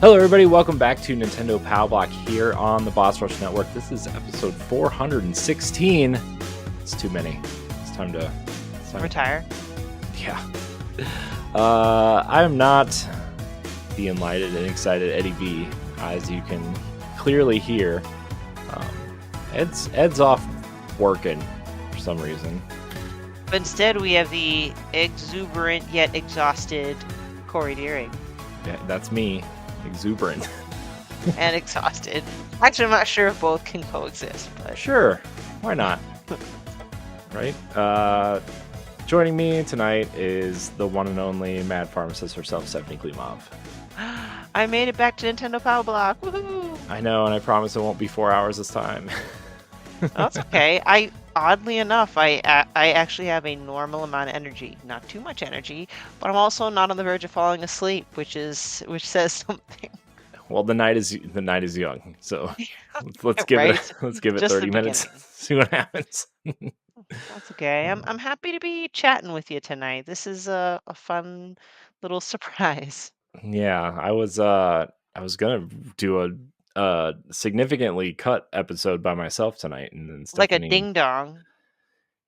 Hello, everybody. Welcome back to Nintendo Pow Block here on the Boss Rush Network. This is episode 416. It's too many. It's time to retire. Yeah. I am not the enlightened and excited Eddie V, as you can clearly hear. Ed's off working for some reason. But instead, we have the exuberant yet exhausted Corey Dirrig. Yeah, that's me. Exuberant. And exhausted. Actually, I'm not sure if both can coexist, but Sure. Why not? Right? Joining me tonight is the one and only mad pharmacist herself, Stephanie Klimov. I made it back to Nintendo Pow Block. Woohoo! I know, and I promise it won't be 4 hours this time. That's okay. Oddly enough, I actually have a normal amount of energy. Not too much energy, but I'm also not on the verge of falling asleep, which says something. Well, the night is young, so let's give Right? it Just the 30 minutes. See what happens. That's okay. I'm happy to be chatting with you tonight. This is a fun little surprise. Yeah, I was gonna do a significantly cut episode by myself tonight, and then Like a Stephanie. ding dong.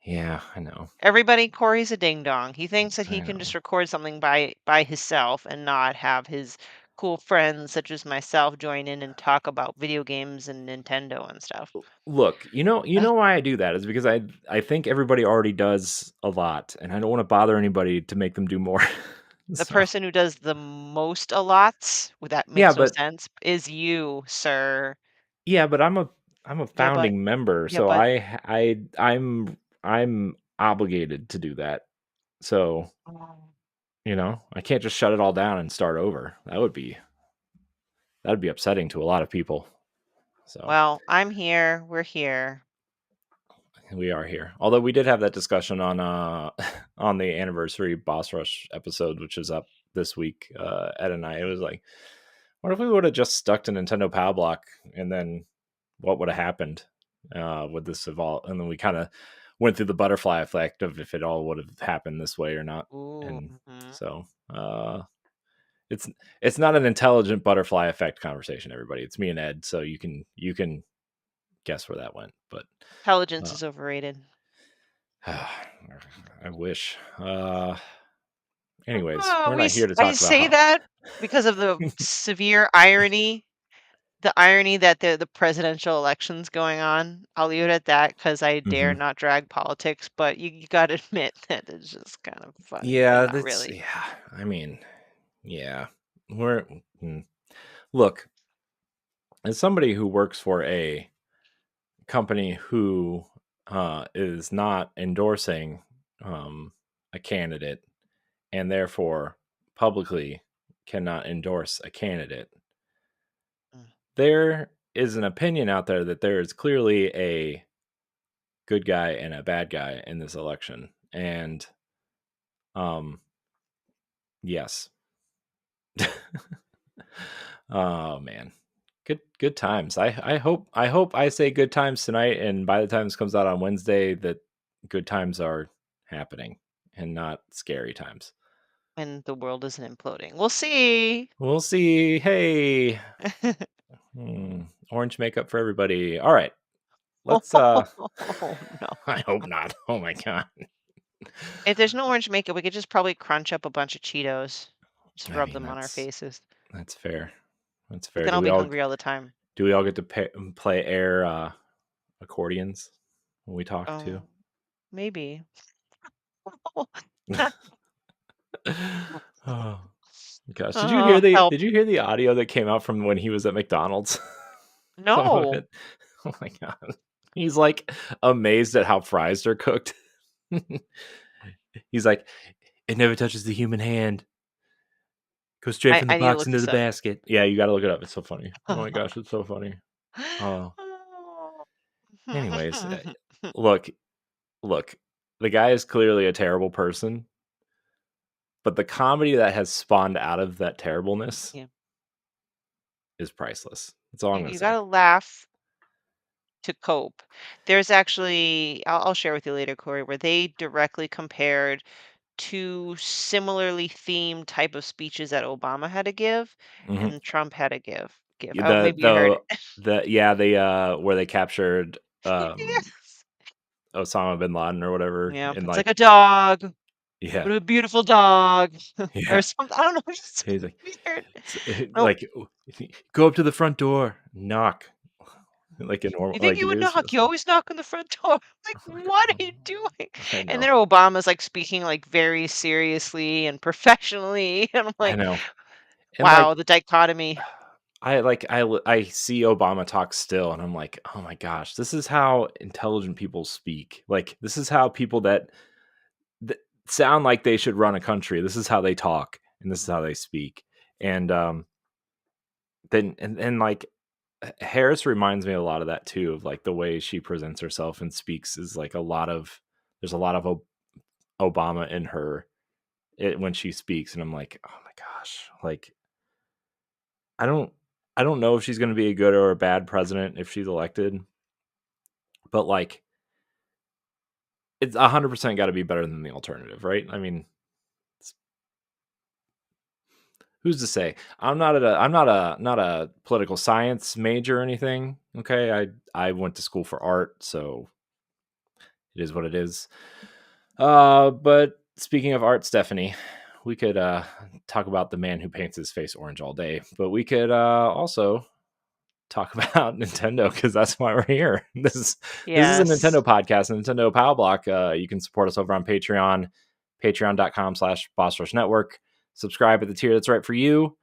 Yeah, I know. Everybody, Corey's a ding dong. He thinks that he I can know. just record something by himself and not have his cool friends such as myself join in and talk about video games and Nintendo and stuff. Look, you know why I do that is because I think everybody already does a lot, and I don't want to bother anybody to make them do more. The So, person who does the most a lots, that yeah, makes no but sense, is you, sir. I'm a Yeah, but founding member, yeah, so but I'm obligated to do that. So, oh, I can't just shut it all down and start over. That'd be upsetting to a lot of people. So, well, I'm here. We're here. we are here. Although we did have that discussion on on the anniversary Boss Rush episode, which is up this week. Ed and I, it was like, what if we would have just stuck to Nintendo Pow Block, and then what would have happened with this evolve? And then we kind of went through the butterfly effect of if it all would have happened this way or not. Ooh, And mhm. so it's not an intelligent butterfly effect conversation, everybody. It's me and Ed, so you can guess where that went. But Intelligence is overrated. I wish. Anyways, Oh, we're not here to I talk about say how. that because of the severe irony, the irony that the presidential election's going on. I'll leave it at that because I dare Mhm. not drag politics, but you got to admit that it's just kind of funny, but Yeah, not that's really. yeah. I mean, yeah. We're look, as somebody who works for a company who is not endorsing a candidate and therefore publicly cannot endorse a candidate, Mm. there is an opinion out there that there is clearly a good guy and a bad guy in this election. And um yes. Oh man. Good times. I hope I say good times tonight, and by the time this comes out on Wednesday that good times are happening and not scary times. And the world isn't imploding. We'll see. We'll see. Hey. Orange makeup for everybody. All right. Let's Oh no. I hope not. Oh my god. If there's no orange makeup, we could just probably crunch up a bunch of Cheetos. Just I rub mean them on our faces. that's fair. That's But fair. then I'll be hungry all the time. Do we all get to play air accordions when we talk too? Oh, maybe. Oh gosh, Oh, help. did you hear the audio that came out from when he was at McDonald's? Some of No. it. Oh my god. He's like amazed at how fries are cooked. He's like, it never touches the human hand. Goes straight from the I need to box look into the this up. basket. Yeah, you gotta look it up. It's so funny. Oh my gosh, it's so funny. Oh. Anyways, look, look. The guy is clearly a terrible person, but the comedy that has spawned out of that terribleness Yeah. is priceless. That's all I'm gonna You say. gotta laugh to cope. There's actually I'll share with you later, Corey, where they directly compared two similarly themed type of speeches that Obama had to give Mhm. and Trump had to give. Oh, The maybe you heard the it. the yeah, where they captured, Yes. Osama bin Laden or whatever, Yeah, and, it's like like a dog, yeah, but a beautiful dog or yeah. something. I don't know. It's He's like weird. s Nope. like, "Go up to the front door, knock," like a normal You think like, you it would is knock? just You always knock on the front door. Like, like, what are oh, you doing? I And know, then Obama's like speaking like very seriously and professionally. And I'm I like, know, and, wow, like, the dichotomy. I see Obama talk still, and I'm like, "Oh my gosh, this is how intelligent people speak." Like, this is how people that sound like they should run a country, this is how they talk, and this is how they speak, and, like, Harris reminds me a lot of that too, of, like, the way she presents herself and speaks is, like, there's a lot of Obama in her, when she speaks, and I'm like, "Oh my gosh," like, I don't I don't know if she's gonna be a good or a bad president if she's elected, but, like, it's 100% gotta be better than the alternative, right? I mean, it's who's to say? I'm not a political science major or anything, okay? I went to school for art, so it is what it is. But speaking of art, Stephanie, we could talk about the man who paints his face orange all day, but we could also talk about Nintendo because that's why we're here. This is a Yes. Nintendo podcast, Nintendo Pow Block. You can support us over on Patreon, patreon.com/Boss Rush Network. Subscribe at the tier that's right for you.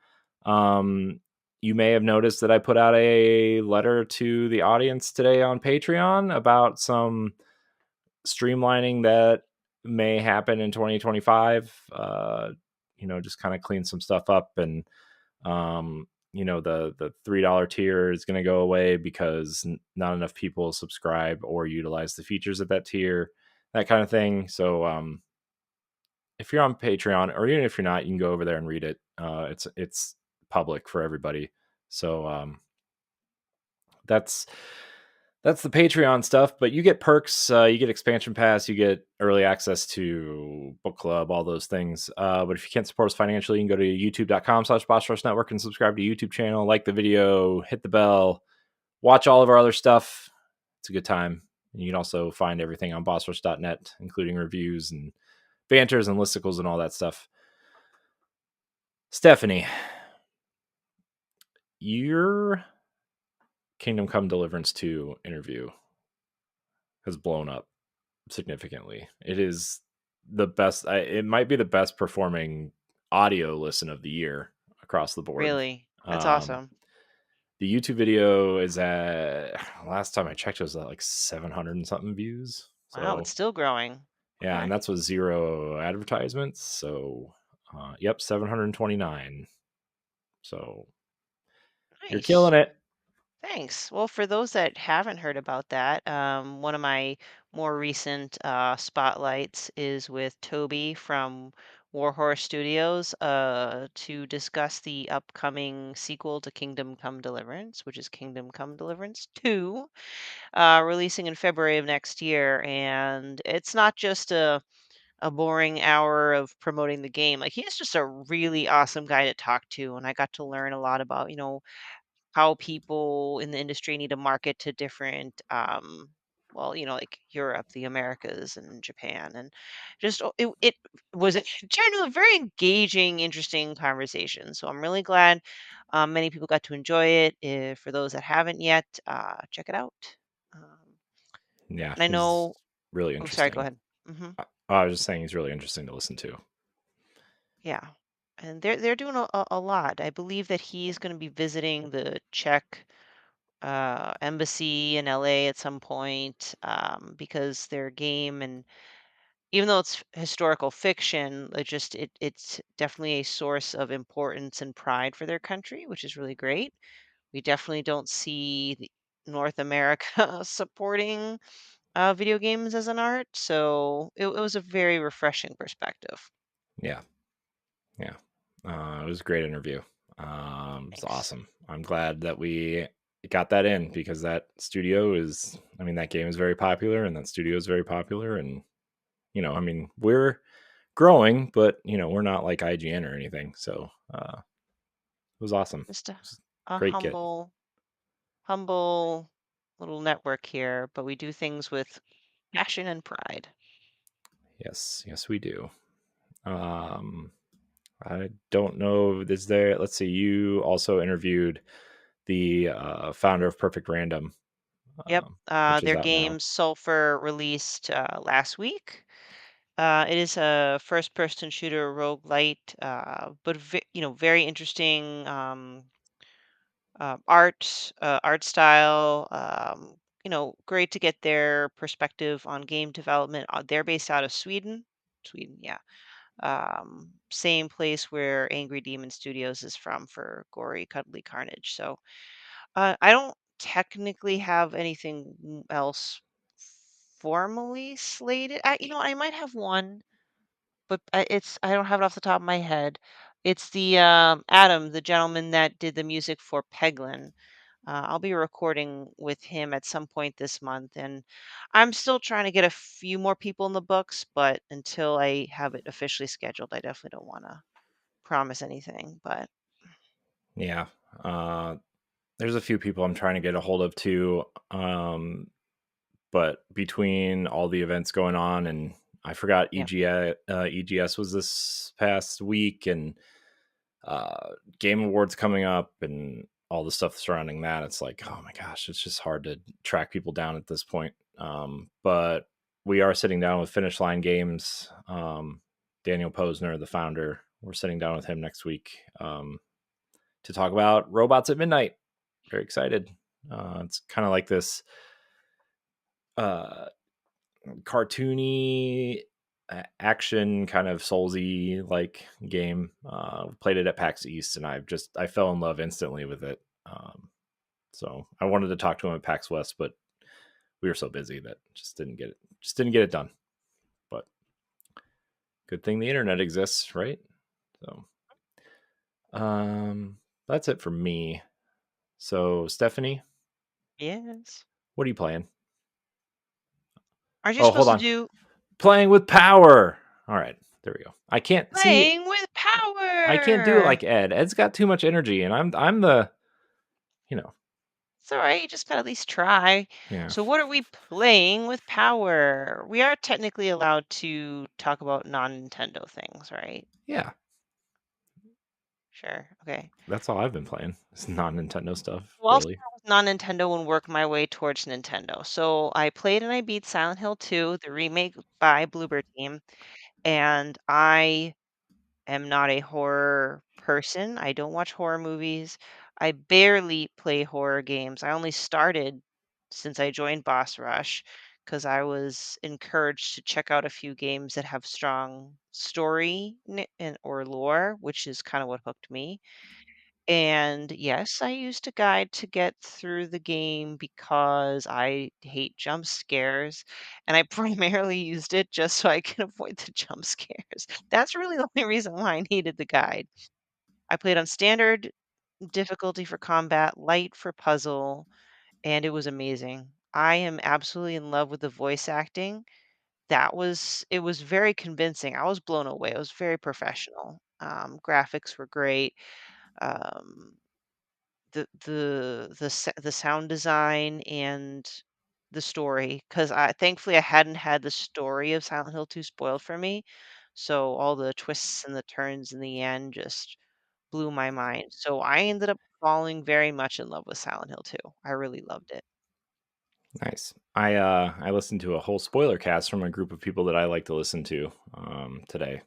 You may have noticed that I put out a letter to the audience today on Patreon about some streamlining that may happen in 2025. Just kind of clean some stuff up, and the $3 tier is going to go away because not enough people subscribe or utilize the features of that tier, that kind of thing. So if you're on Patreon, or even if you're not, you can go over there and read it. It's public for everybody. So that's that's the Patreon stuff, but you get perks, you get expansion pass, you get early access to book club, all those things. But if you can't support us financially, you can go to youtube.com/Boss Rush Network and subscribe to YouTube channel, like the video, hit the bell, watch all of our other stuff. It's a good time. And you can also find everything on bossrush.net, including reviews and banters and listicles and all that stuff. Stephanie, your Kingdom Come Deliverance 2 interview has blown up significantly. It is the best. It might be the best performing audio listen of the year across the board. Really? That's Um, awesome. the YouTube video is at, last time I checked, it was at like 700 and something views. Wow, it's So still growing. yeah, and Okay. that's with zero advertisements. So yep, 729. So you're killing Nice. it. Thanks. Well, for those that haven't heard about that, one of my more recent spotlights is with Toby from Warhorse Studios to discuss the upcoming sequel to Kingdom Come Deliverance, which is Kingdom Come Deliverance 2, releasing in February of next year. And it's not just a boring hour of promoting the game. Like, he's just a really awesome guy to talk to. And I got to learn a lot about, how people in the industry need to market to different well, like Europe, the Americas, and Japan. And just it was a genuinely very engaging, interesting conversation. So I'm really glad many people got to enjoy it. For those that haven't yet, check it out. um, Yeah, and I he's know. really Oh, sorry, go interesting. ahead. I was just saying he's really interesting to listen to. Yeah, and they're doing a lot. I believe that he's going to be visiting the Czech embassy in LA at some point, because their game, and even though it's historical fiction, it's definitely a source of importance and pride for their country, which is really great. We definitely don't see North America supporting video games as an art, so it was a very refreshing perspective. Yeah. Yeah. It was a great interview. It's Thanks. awesome. I'm glad that we got that in because that studio is, I mean, that game is very popular and that studio is very popular. And, I mean, we're growing, but we're not like IGN or anything. So it was awesome. Just It was a great get. humble little network here, but we do things with passion and pride. Yes, yes, we do. Um, I don't know. Is there? Let's see. You also interviewed the founder of Perfect Random, Yep. which is Their out now. game Sulfur released last week. It is a first-person shooter roguelite, but very interesting art style. Great to get their perspective on game development. They're based out of Sweden. Sweden, yeah. Same place where Angry Demon Studios is from for gory, cuddly carnage. So I don't technically have anything else formally slated. I might have one, but I don't have it off the top of my head. It's the Adam, the gentleman that did the music for Peglin. I'll be recording with him at some point this month, and I'm still trying to get a few more people in the books. But until I have it officially scheduled, I definitely don't want to promise anything. But Yeah. Uh, there's a few people I'm trying to get a hold of too. But between all the events going on, and I forgot yeah, EGS was this past week, and Game Awards coming up, and all the stuff surrounding that, it's like, oh my gosh, it's just hard to track people down at this point. But we are sitting down with Finish Line Games. Daniel Posner, the founder, we're sitting down with him next week to talk about Robots at Midnight. Very excited. It's kind of like this uh, cartoony action kind of soulsy like game. Played it at PAX East, and I fell in love instantly with it. So I wanted to talk to him at PAX West, but we were so busy that just didn't get it done. But good thing the internet exists, right? So that's it for me. So Stephanie, yes. what are you playing? Aren't you Oh, supposed hold to on. do Playing with power. All right, there we go. I can't see. playing with I can't do it power? like Ed. Ed's got too much energy, and I'm the you know It's all right. You just gotta at least try. yeah So, what are we playing with power? We are technically allowed to talk about non-Nintendo things, right? yeah. Sure. Okay. That's all I've been playing. It's non Nintendo stuff, Well, I'll really. start with non-Nintendo and work my way towards Nintendo. So, I played and I beat Silent Hill 2, the remake by Bloober Team, and I am not a horror person. I don't watch horror movies. I barely play horror games. I only started since I joined Boss Rush because I was encouraged to check out a few games that have strong story and or lore, which is kind of what hooked me. And yes, I used a guide to get through the game because I hate jump scares, and I primarily used it just so I can avoid the jump scares. That's really the only reason why I needed the guide. I played on standard difficulty for combat, light for puzzle, and it was amazing. I am absolutely in love with the voice acting. It was very convincing. I was blown away. It was very professional. Graphics were great. Um, the sound design and the story, because I thankfully I hadn't had the story of Silent Hill 2 spoiled for me, so all the twists and the turns in the end just blew my mind. So I ended up falling very much in love with Silent Hill 2. I really loved it. Nice. I listened to a whole spoiler cast from a group of people that I like to listen to today.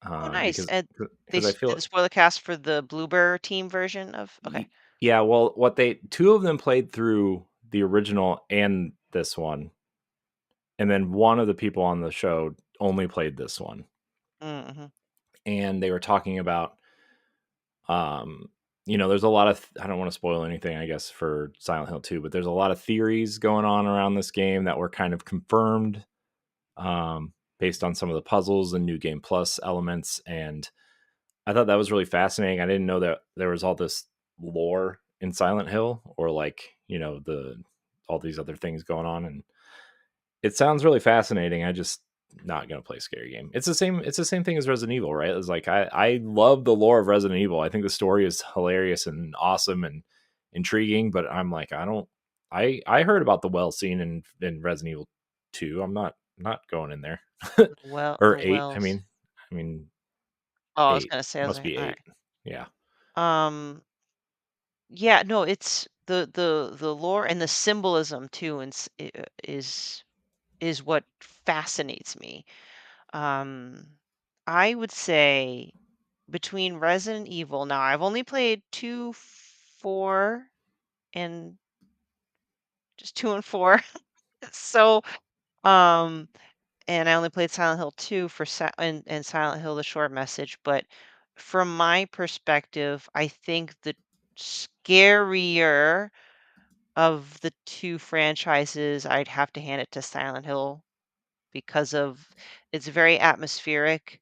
Oh, nice. Because And they because I did feel the spoiler cast for the Bloober team version of okay. yeah, well, what they two of them played through the original and this one, and then one of the people on the show only played this one, Mhm. and they were talking about um there's a lot of I don't want to spoil anything, I guess, for Silent Hill 2, but there's a lot of theories going on around this game that were kind of confirmed based on some of the puzzles and new game plus elements, and I thought that was really fascinating. I didn't know that there was all this lore in Silent Hill, or like the all these other things going on, and it sounds really fascinating. I just not gonna play a scary game. It's the same. It's the same thing as Resident Evil, right? It's like I love the lore of Resident Evil. I think the story is hilarious and awesome and intriguing. But I'm like, I don't. I heard about the well scene in Resident Evil 2. I'm not going in there. Well, Or the 8. wells. I mean Oh, I was 8. gonna say, I was Must like, be all 8. right. Yeah. Um, yeah, no, it's the lore and the symbolism too, and is what fascinates me. Um, I would say between Resident Evil, now I've only played 2, 4, and just 2 and 4. So, um, and I only played Silent Hill 2 for and Silent Hill: The Short Message, but from my perspective, I think the scarier of the 2 franchises, I'd have to hand it to Silent Hill because of it's very atmospheric.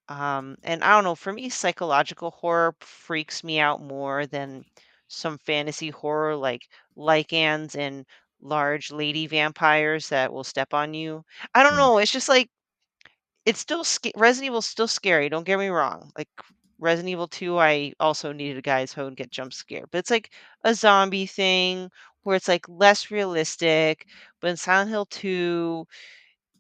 And I don't know, for me, psychological horror freaks me out more than some fantasy horror like lycans and large lady vampires that will step on you. I don't Mm. know. It's just like it's still Resident Evil's still scary. Don't get me wrong. Like Resident Evil 2, I also needed a guy's hoe and get jump scared. But it's like a zombie thing where it's like less realistic. But in Silent Hill 2,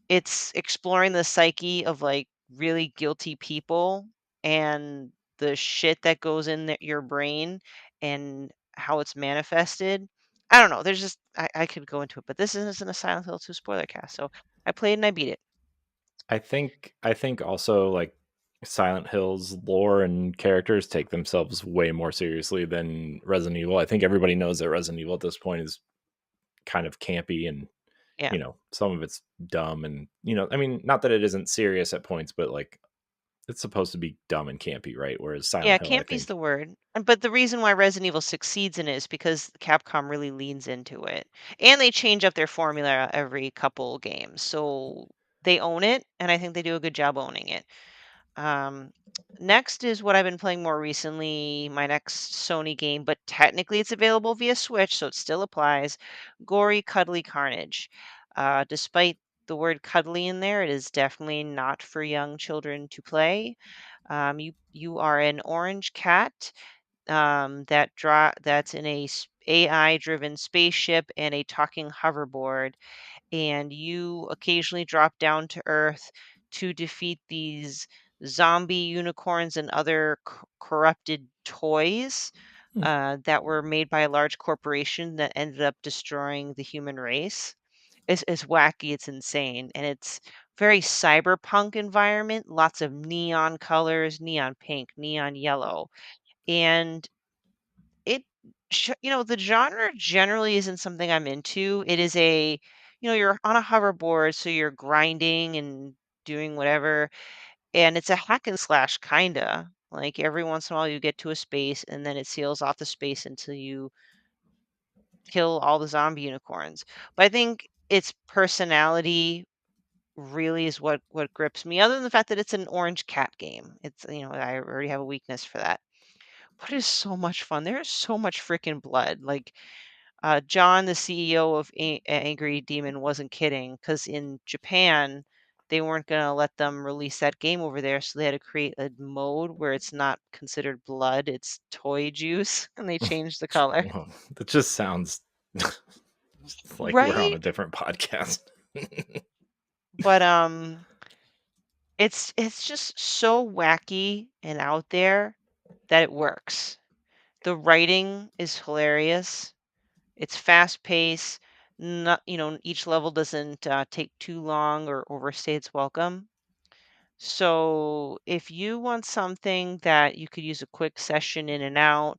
it's exploring the psyche of, like, really guilty people and the shit that goes in your brain and how it's manifested. I don't know, there's just I could go into it, but this isn't a Silent Hill 2 spoiler cast, so I played and I beat it. I think also like Silent Hill's lore and characters take themselves way more seriously than Resident Evil. I think everybody knows that Resident Evil at this point is kind of campy and Yeah. some of it's dumb and I mean, not that it isn't serious at points, but like it's supposed to be dumb and campy, right? Whereas Yeah, Silent Hill, I campy's think, the word, but the reason why Resident Evil succeeds in it is because Capcom really leans into it, and they change up their formula every couple games, so they own it, and I think they do a good job owning it. Um, Next is what I've been playing more recently, my next Sony game, but technically it's available via Switch, so it still applies. Gory Cuddly Carnage. Despite the word cuddly in there, it is definitely not for young children to play. You are an orange cat that's in a AI-driven spaceship and a talking hoverboard, and you occasionally drop down to Earth to defeat these zombie unicorns and other corrupted toys hmm, that were made by a large corporation that ended up destroying the human race. It's wacky, it's insane, and it's very cyberpunk environment, lots of neon colors, neon pink, neon yellow. And it the genre generally isn't something I'm into. It is you're on a hoverboard, so you're grinding and doing whatever, and it's a hack and slash kinda. Like every once in a while you get to a space and then it seals off the space until you kill all the zombie unicorns. But I think its personality really is what grips me, other than the fact that it's an orange cat game. I already have a weakness for that. But it is so much fun. There's so much freaking blood. Like John, the CEO of Angry Demon, wasn't kidding because in Japan, they weren't going to let them release that game over there. So they had to create a mode where it's not considered blood, it's toy juice. And they changed the color. well, that just sounds like we're on Right? a different podcast. But it's just so wacky and out there that it works. The writing is hilarious. It's fast paced. Not, each level doesn't take too long or overstay its welcome. So if you want something that you could use a quick session in and out,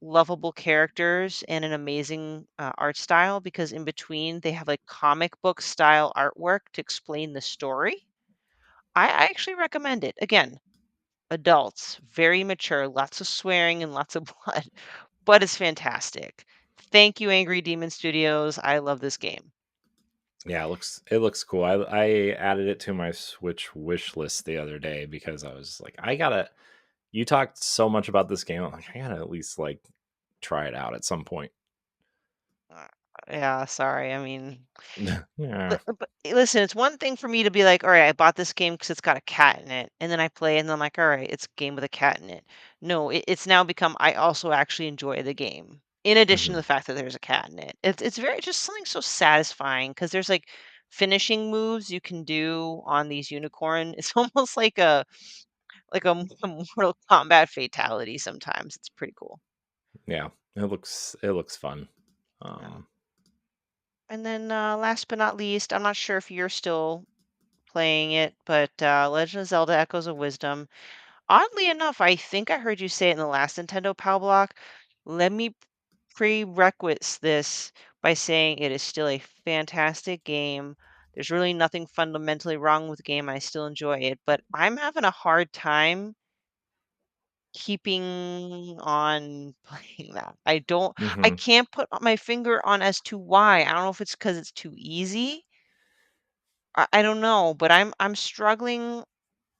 lovable characters and an amazing art style, because in between they have like comic book style artwork to explain the story. I actually recommend it. Again, adults, very mature, lots of swearing and lots of blood, but it's fantastic. Thank you, Angry Demon Studios. I love this game. Yeah, it looks cool. I added it to my Switch wish list the other day because I was like, I gotta. You talked so much about this game. I'm like, I gotta at least like try it out at some point. Yeah, sorry. I mean, Yeah. listen, it's one thing for me to be like, all right, I bought this game because it's got a cat in it, and then I play, and then I'm like, all right, it's a game with a cat in it. No, it's now become I also actually enjoy the game. In addition to Mhm. the fact that there's a cat in it, it's very just something so satisfying because there's like finishing moves you can do on these unicorn. It's almost like a Mortal Kombat fatality. Sometimes it's pretty cool. Yeah. It looks fun. Yeah. Um, And then last but not least, I'm not sure if you're still playing it, but Legend of Zelda Echoes of Wisdom. Oddly enough, I think I heard you say it in the last Nintendo Pow Block. Let me prerequisites this by saying it is still a fantastic game. There's really nothing fundamentally wrong with the game. I still enjoy it, but I'm having a hard time keeping on playing that. I mhm. can't put my finger on as to why. I don't know if it's because it's too easy. I don't know, but I'm struggling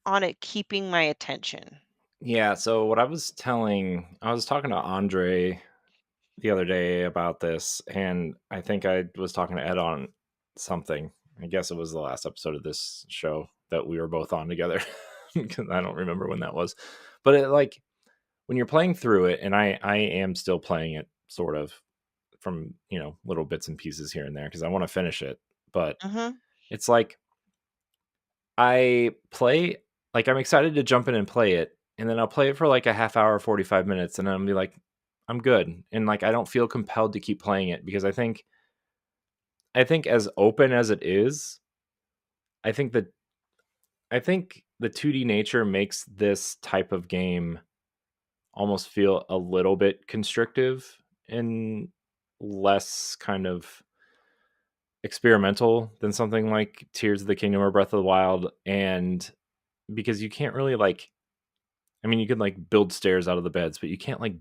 on it keeping my attention. Yeah, so what I was talking to Andre the other day about this, and I think I was talking to Ed on something. I guess it was the last episode of this show that we were both on together, because I don't remember when that was. But like when you're playing through it, and I am still playing it sort of from little bits and pieces here and there because I want to finish it. But Mhm. it's like I play like I'm excited to jump in and play it, and then I'll play it for like a half hour, 45 minutes, and then I'll be like, I'm good. And like I don't feel compelled to keep playing it because I think as open as it is, I think that I think the 2D nature makes this type of game almost feel a little bit constrictive and less kind of experimental than something like Tears of the Kingdom or Breath of the Wild. And because you can't really like I mean, you can like build stairs out of the beds, but you can't like,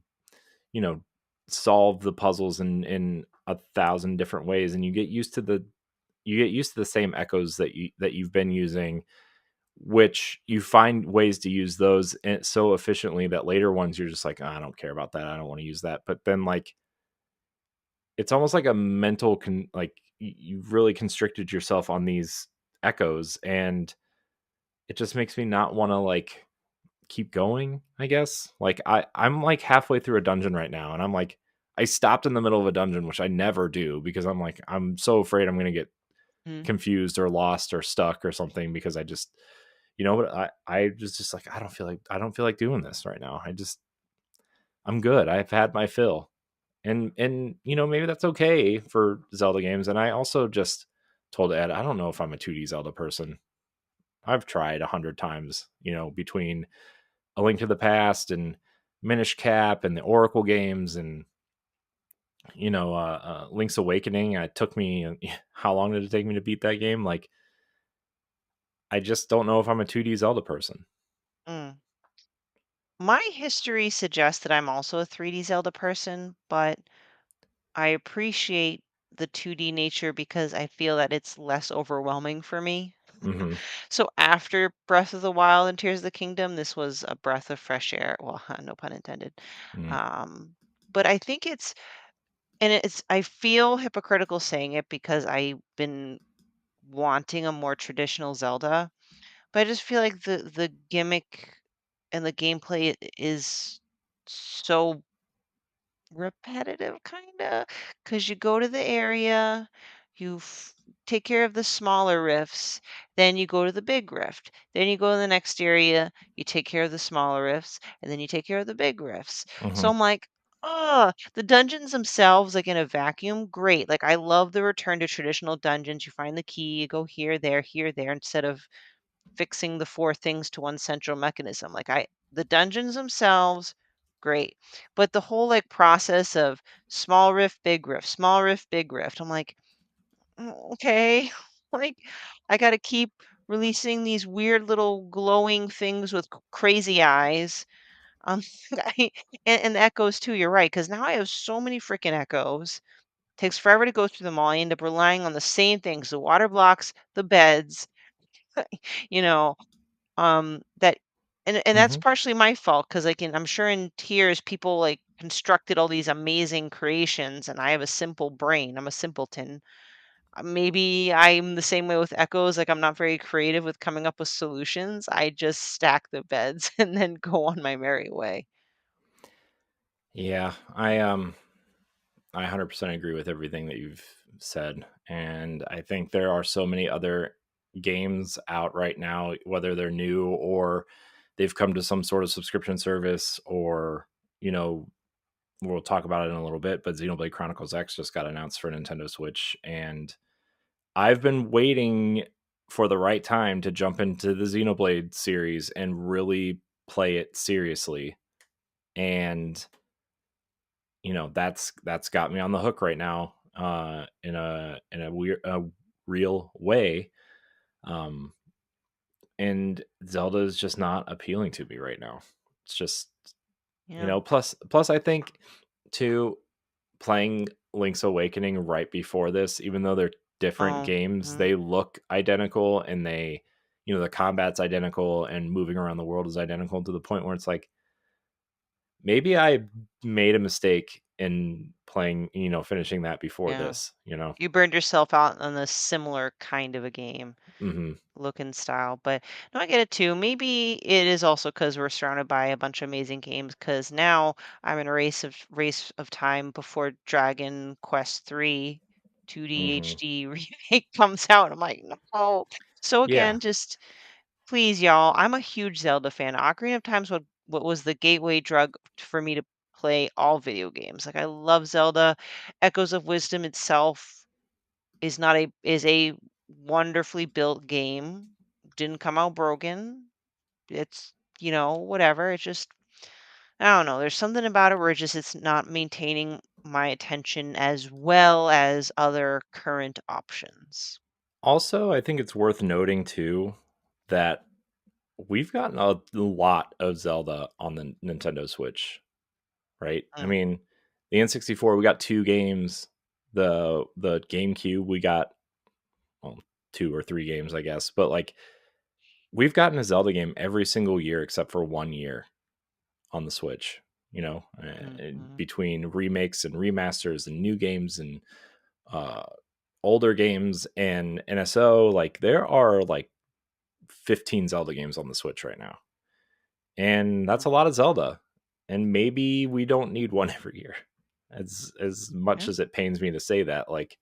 you know, solve the puzzles in a thousand different ways. And you get used to the same echoes that you've been using, which you find ways to use those so efficiently that later ones you're just like, "Oh, I don't care about that. I don't want to use that." But then like it's almost like a mental like you've really constricted yourself on these echoes, and it just makes me not want to like keep going, I guess. Like I'm like halfway through a dungeon right now, and I'm like I stopped in the middle of a dungeon, which I never do because I'm like I'm so afraid I'm going to get Mm. confused or lost or stuck or something because I just but I just like I don't feel like doing this right now. I'm good. I've had my fill. And maybe that's okay for Zelda games. And I also just told Ed, I don't know if I'm a 2D Zelda person. I've tried 100 times, between A Link to the Past and Minish Cap and the Oracle games and Link's Awakening. It took me how long did it take me to beat that game? Like I just don't know if I'm a 2D Zelda person. Mm. My history suggests that I'm also a 3D Zelda person, but I appreciate the 2D nature because I feel that it's less overwhelming for me. Hmm. So after Breath of the Wild and Tears of the Kingdom, this was a breath of fresh air. Well, no pun intended. Mm. Um, but I think I feel hypocritical saying it because I've been wanting a more traditional Zelda, but I just feel like the gimmick and the gameplay is so repetitive kinda, cause you go to the area, you take care of the smaller rifts, then you go to the big rift, then you go to the next area, you take care of the smaller rifts, and then you take care of the big rifts. So Hmm. I'm like, "Ugh." The dungeons themselves, like, in a vacuum, great. Like, I love the return to traditional dungeons. You find the key, you go here, there, instead of fixing the 4 things to one central mechanism. Like the dungeons themselves, great. But the whole like process of small rift, big rift, small rift, big rift, I'm like, Okay. Like I got to keep releasing these weird little glowing things with crazy eyes. Um I, and the echoes too, you're right, cuz now I have so many freaking echoes. Takes forever to go through them all. I end up relying on the same things, the water blocks, the beds, you know, that and that's Hmm. partially my fault because, like, I'm sure in tears, people, like, constructed all these amazing creations, and I have a simple brain. I'm a simpleton. Maybe I'm the same way with Echoes. Like, I'm not very creative with coming up with solutions. I just stack the beds and then go on my merry way. Yeah, I 100% agree with everything that you've said, and I think there are so many other games out right now, whether they're new or they've come to some sort of subscription service, or you know, we'll talk about it in a little bit. But Xenoblade Chronicles X just got announced for Nintendo Switch, and I've been waiting for the right time to jump into the Xenoblade series and really play it seriously. And that's got me on the hook right now, in a weird, a real way. Um, and Zelda is just not appealing to me right now. It's just, Yeah. plus I think too, playing Link's Awakening right before this, even though they're different Oh, games, mhm. they look identical, and the combat's identical and moving around the world is identical, to the point where it's like, maybe I made a mistake in playing, finishing that before Yeah. this. You burned yourself out on a similar kind of a game, Hmm. look and style. But no, I get it too. Maybe it is also because we're surrounded by a bunch of amazing games. Because now I'm in a race of time before Dragon Quest 3 2D Hmm. HD remake comes out. I'm like, no. So Yeah. again, just please, y'all. I'm a huge Zelda fan. Ocarina of Time's what was the gateway drug for me to play all video games. Like, I love Zelda. Echoes of Wisdom itself is a wonderfully built game. Didn't come out broken. It's, whatever. It's just, I don't know. There's something about it where it's not maintaining my attention as well as other current options. Also, I think it's worth noting too that we've gotten a lot of Zelda on the Nintendo Switch, right? I Mm, mean, the N64, we got two games. The GameCube, we got, well, two or three games, I guess. But like, we've gotten a Zelda game every single year except for 1 year on the Switch. mhm. Between remakes and remasters and new games and uh, older games and NSO, like there are like 15 Zelda games on the Switch right now, and that's a lot of Zelda. And maybe we don't need one every year. As much Yeah. as it pains me to say that, like,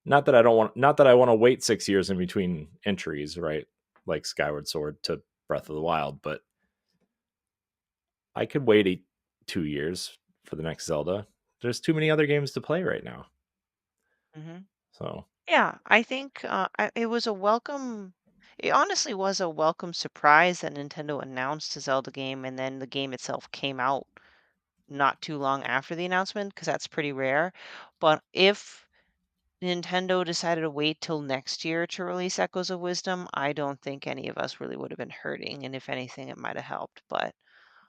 not that I want to wait 6 years in between entries, right? Like Skyward Sword to Breath of the Wild, but I could wait 2 years for the next Zelda. There's too many other games to play right now. Mhm. So, Yeah, I think it was a welcome. It honestly was a welcome surprise that Nintendo announced a Zelda game and then the game itself came out not too long after the announcement because that's pretty rare. But if Nintendo decided to wait till next year to release Echoes of Wisdom, I don't think any of us really would have been hurting. And if anything, it might have helped. But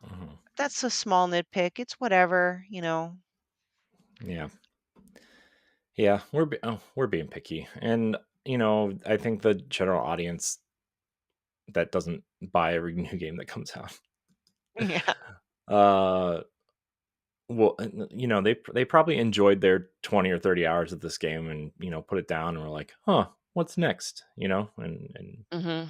mhm. that's a small nitpick. It's whatever. Yeah, yeah, we're being picky, and I think the general audience that doesn't buy every new game that comes out, Yeah. uh, well, they probably enjoyed their 20 or 30 hours of this game, and put it down, and were like, huh, what's next? And Hmm.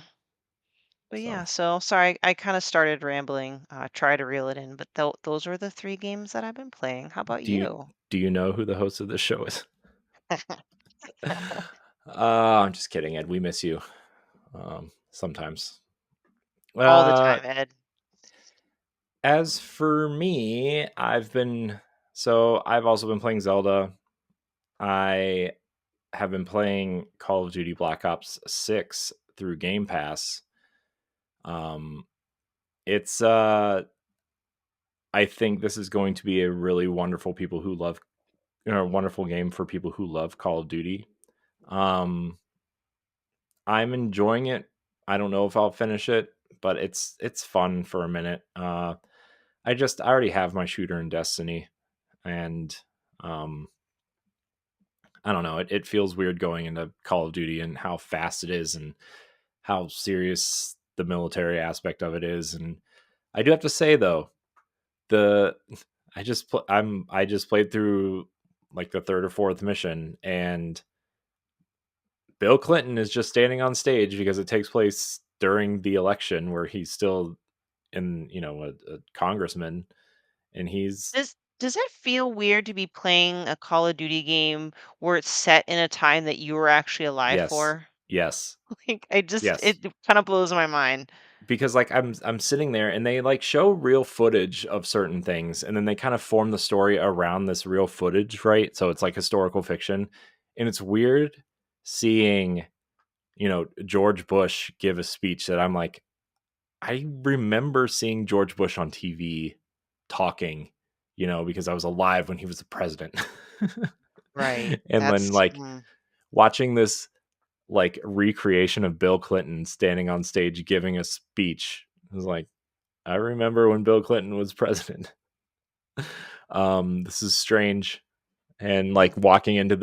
But so, yeah, so sorry, I kind of started rambling. Try to reel it in, but those are the three games that I've been playing. How about do you you? do you know who the host of this show is? I'm just kidding, Ed. We miss you, sometimes. All the Uh, time, Ed. as for me, I've also been playing Zelda. I have been playing Call of Duty Black Ops 6 through Game Pass. Um, it's I think this is going to be a really wonderful game for people who love Call of Duty. Um, I'm enjoying it. I don't know if I'll finish it, but it's fun for a minute. I already have my shooter in Destiny, and um, I don't know. It feels weird going into Call of Duty and how fast it is and how serious the military aspect of it is. And I do have to say though, the I just played through like the third or fourth mission, and Bill Clinton is just standing on stage because it takes place during the election where he's still in, a congressman, and he's Does that feel weird to be playing a Call of Duty game where it's set in a time that you were actually alive yes, for? yes, Like, I just yes. it kinda blows my mind. Because like I'm sitting there and they like show real footage of certain things and then they kind of form the story around this real footage, right? So it's like historical fiction. And it's weird seeing, George Bush give a speech that I'm like, I remember seeing George Bush on TV talking, because I was alive when he was the president. Right. And then That's like watching this like recreation of Bill Clinton standing on stage giving a speech, I was like, I remember when Bill Clinton was president. This is strange. And like walking into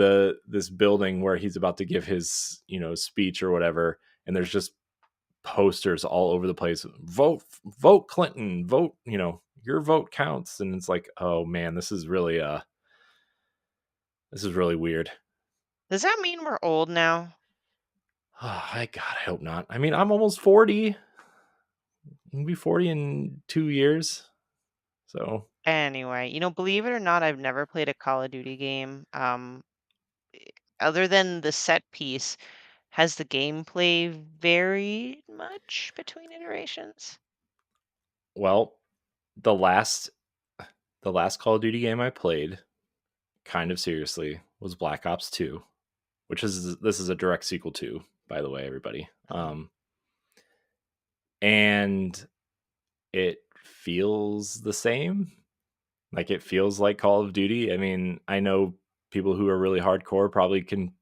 this building where he's about to give his, speech or whatever, and there's just posters all over the place. Vote Clinton, vote, your vote counts. And it's like, oh man, this is really weird. Does that mean we're old now? I hope not. I mean, I'm almost 40. I'll be 40 in 2 years. So Anyway, believe it or not, I've never played a Call of Duty game. Other than the set piece, has the gameplay varied much between iterations? well, the last the last Call of Duty game I played, kind of seriously, was Black Ops 2, which is this is a direct sequel to, by the way, everybody. Mhm. And it feels the same. Like it feels like Call of Duty. I mean, I know people who are really hardcore probably can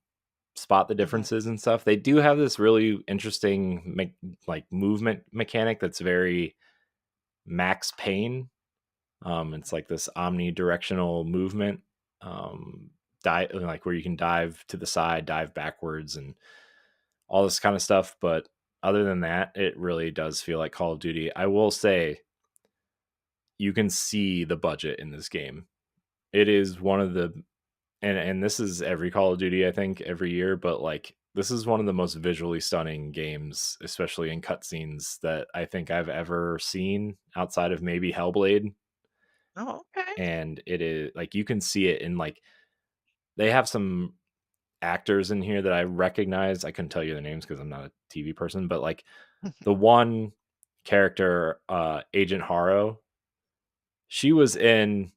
spot the Mhm. differences and stuff. They do have this really interesting like movement mechanic that's very Max Payne. It's like this omnidirectional movement, dive like where you can dive to the side, dive backwards, and all this kind of stuff. But other than that, it really does feel like Call of Duty. I will say you can see the budget in this game. It is one of the and this is every Call of Duty, I think, every year, but like this is one of the most visually stunning games, especially in cutscenes, that I think I've ever seen outside of maybe Hellblade. Oh, okay. And it is like you can see it in like they have some actors in here that I recognize. I couldn't tell you the names because I'm not a TV person, but like the one character, Agent Haro, she was in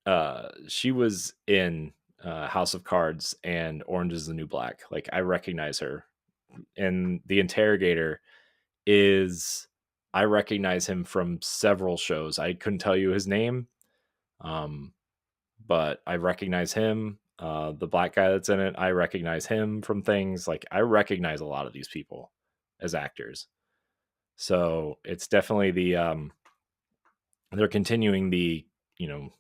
House of Cards and Orange is the New Black. Like I recognize her. And the interrogator is I recognize him from several shows. I couldn't tell you his name. Um but I recognize him. The black guy that's in it, I recognize him from things. Like I recognize a lot of these people as actors. So it's definitely they're continuing the, you know,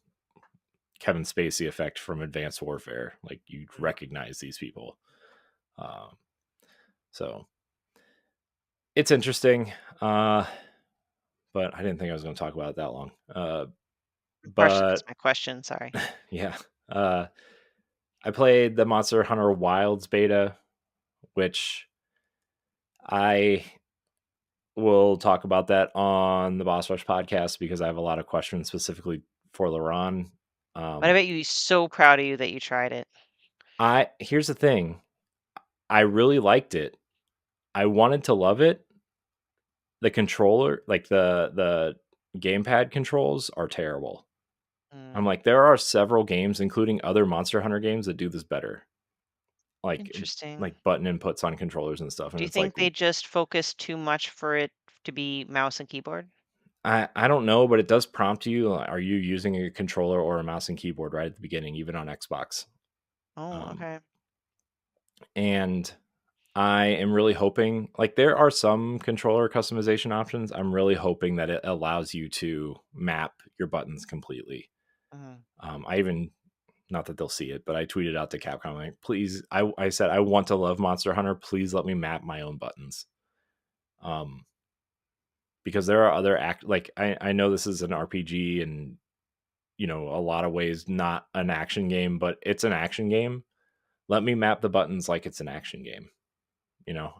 Kevin Spacey effect from Advanced Warfare. Like you recognize these people. Um, so it's interesting. But I didn't think I was going to talk about it that long. Partially because But my question, sorry. yeah, uh, I played the Monster Hunter Wilds beta, which I will talk about that on the Boss Rush podcast because I have a lot of questions specifically for Laron. But I Um, bet you he's so proud of you that you tried it. I here's the thing. I really liked it. I wanted to love it. The controller, like the gamepad controls are terrible. I'm Mm, like, there are several games, including other Monster Hunter games, that do this better. Like interesting. like button inputs on controllers and stuff. Do And you it's like think they just focused too much for it to be mouse and keyboard? I don't know, but it does prompt you. Are you using a controller or a mouse and keyboard right at the beginning, even on Xbox? Oh, Um, okay. and I am really hoping, like, there are some controller customization options. I'm really hoping that it allows you to map your buttons completely. Mhm. I even, not that they'll see it, but I tweeted out to Capcom, like, please, I said, I want to love Monster Hunter. Please let me map my own buttons. Um, because there are other like, I know this is an RPG and a lot of ways not an action game, but it's an action game. Let me map the buttons like it's an action game.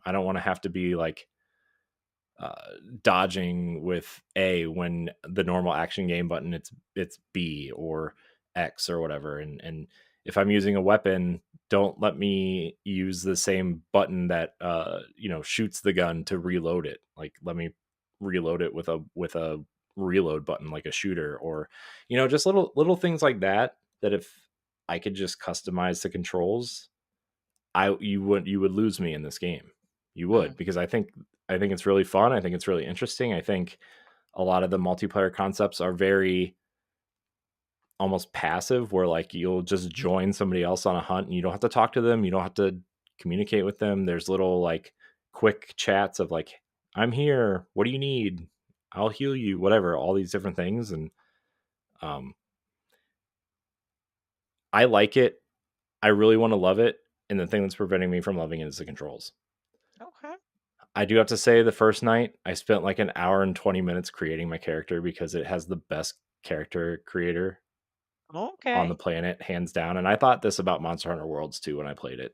I don't want to have to be like uh, dodging with A when the normal action game button it's B or X or whatever. And if I'm using a weapon, don't let me use the same button that shoots the gun to reload it. Like let me reload it with a reload button like a shooter, or just little things like that, that if I could just customize the controls, you would lose me in this game. You Mm. would, because I think it's really fun. I think it's really interesting. I think a lot of the multiplayer concepts are very almost passive, where like you'll just join somebody else on a hunt and you don't have to talk to them, you don't have to communicate with them. There's little like quick chats of like, I'm here, what do you need, I'll heal you, whatever, all these different things. And um I like it. I really want to love it. And the thing that's preventing me from loving it is the controls. Okay. I do have to say, the first night I spent like an hour and 20 minutes creating my character, because it has the best character creator on the Okay. planet, hands down. And I thought this about Monster Hunter Worlds too when I played it.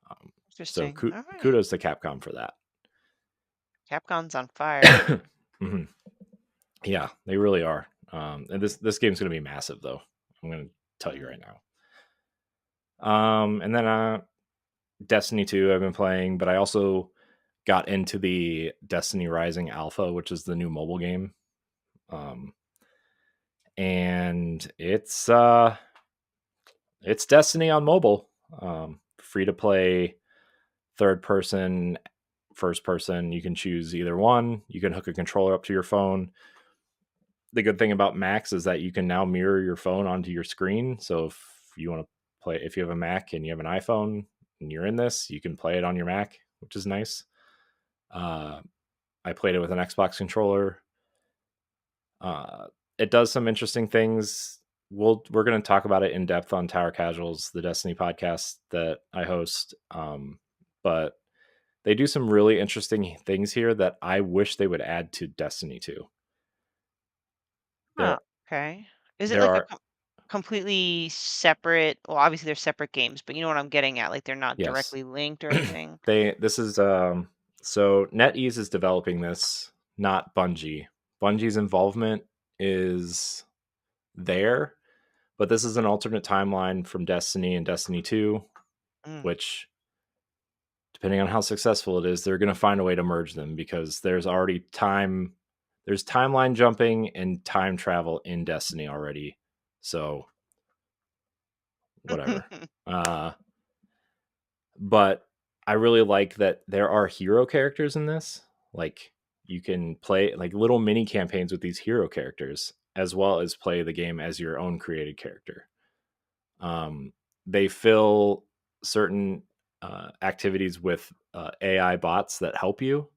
So Interesting. All right. kudos to Capcom for that. Capcom's on fire. Mhm. Yeah, they really are. And this game's going to be massive, though. I'm going to tell you right Mm. now. And then Destiny 2 I've been playing, but I also got into the Destiny Rising Alpha, which is the new mobile game. Um, and it's Destiny on mobile. Free to play, third person, first person. You can choose either one. You can hook a controller up to your phone. The good thing about Macs is that you can now mirror your phone onto your screen. So if you want to play, if you have a Mac and you have an iPhone and you're in this, you can play it on your Mac, which is nice. Uh, I played it with an Xbox controller. Uh, it does some interesting things. We're going to talk about it in depth on Tower Casuals, the Destiny podcast that I host. But they do some really interesting things here that I wish they would add to Destiny 2. Huh. There, Okay. Is it there like a are completely separate? Well, obviously they're separate games, but you know what I'm getting at. Like they're not yes. directly linked or anything. This is so NetEase is developing this, not Bungie. Bungie's involvement is there, but this is an alternate timeline from Destiny and Destiny 2, Mm. which, depending on how successful it is, they're going to find a way to merge them, because there's timeline jumping and time travel in Destiny already. So whatever. Uh, but I really like that there are hero characters in this. Like, you can play like little mini campaigns with these hero characters, as well as play the game as your own created character. They fill certain activities with AI bots that help you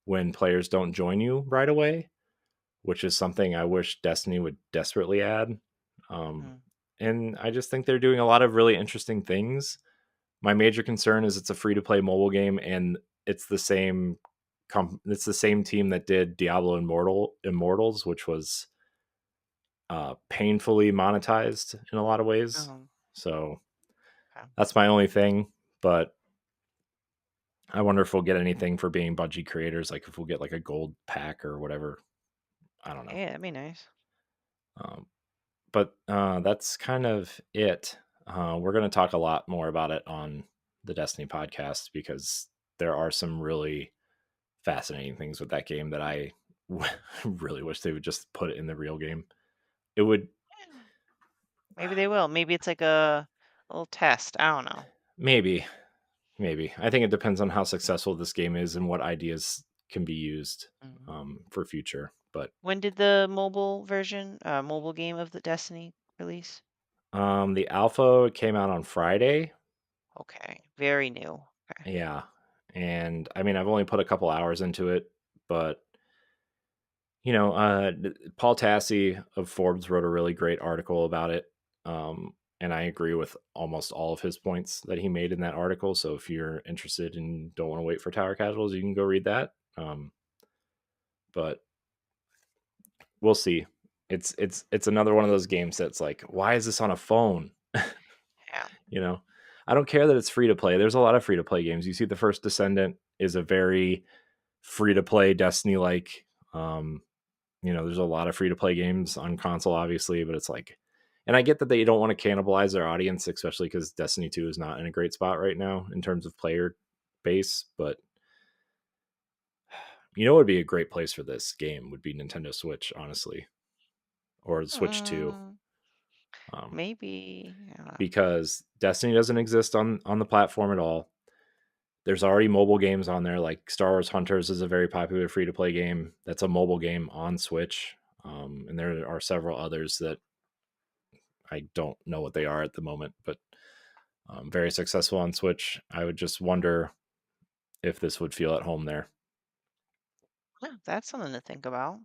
when players don't join you right away, which is something I wish Destiny would desperately add. Um, Mm. and I just think they're doing a lot of really interesting things. My major concern is it's a free to play mobile game, and it's the same it's the same team that did Diablo Immortals, which was painfully monetized in a lot of ways. Oh, So okay. that's my only thing. But I wonder if we'll get anything for being Bungie creators, like if we'll get like a gold pack or whatever. I don't know. Yeah, that'd be nice. Um, but that's kind of it. We're going to talk a lot more about it on the Destiny podcast, because there are some really fascinating things with that game that I really wish they would just put it in the real game. It would, Yeah. Maybe they will. Maybe it's like a little test. I don't know. maybe, maybe. I think it depends on how successful this game is and what ideas can be used Mm. for future. But When did the mobile game of the Destiny release? the alpha came out on Friday. Okay, very new. Okay. Yeah. And I mean, I've only put a couple hours into it, but Paul Tassi of Forbes wrote a really great article about it. And I agree with almost all of his points that he made in that article. So if you're interested and don't want to wait for Tower Casuals, you can go read that. But we'll see. it's another one of those games that's like, why is this on a phone? Yeah. You know, I don't care that it's free to play. There's a lot of free to play games. You see, the First Descendant is a very free to play Destiny like. Um, there's a lot of free to play games on console, obviously, but it's like, and I get that they don't want to cannibalize their audience, especially because Destiny 2 is not in a great spot right now in terms of player base. But what would be a great place for this game would be Nintendo Switch, honestly, or Switch 2. Mm, Um, maybe. I don't know. because Destiny doesn't exist on the platform at all. There's already mobile games on there, like Star Wars Hunters is a very popular free to play game. That's a mobile game on Switch, and there are several others that I don't know what they are at the moment, but very successful on Switch. I would just wonder if this would feel at home there. Yeah, that's something to think about.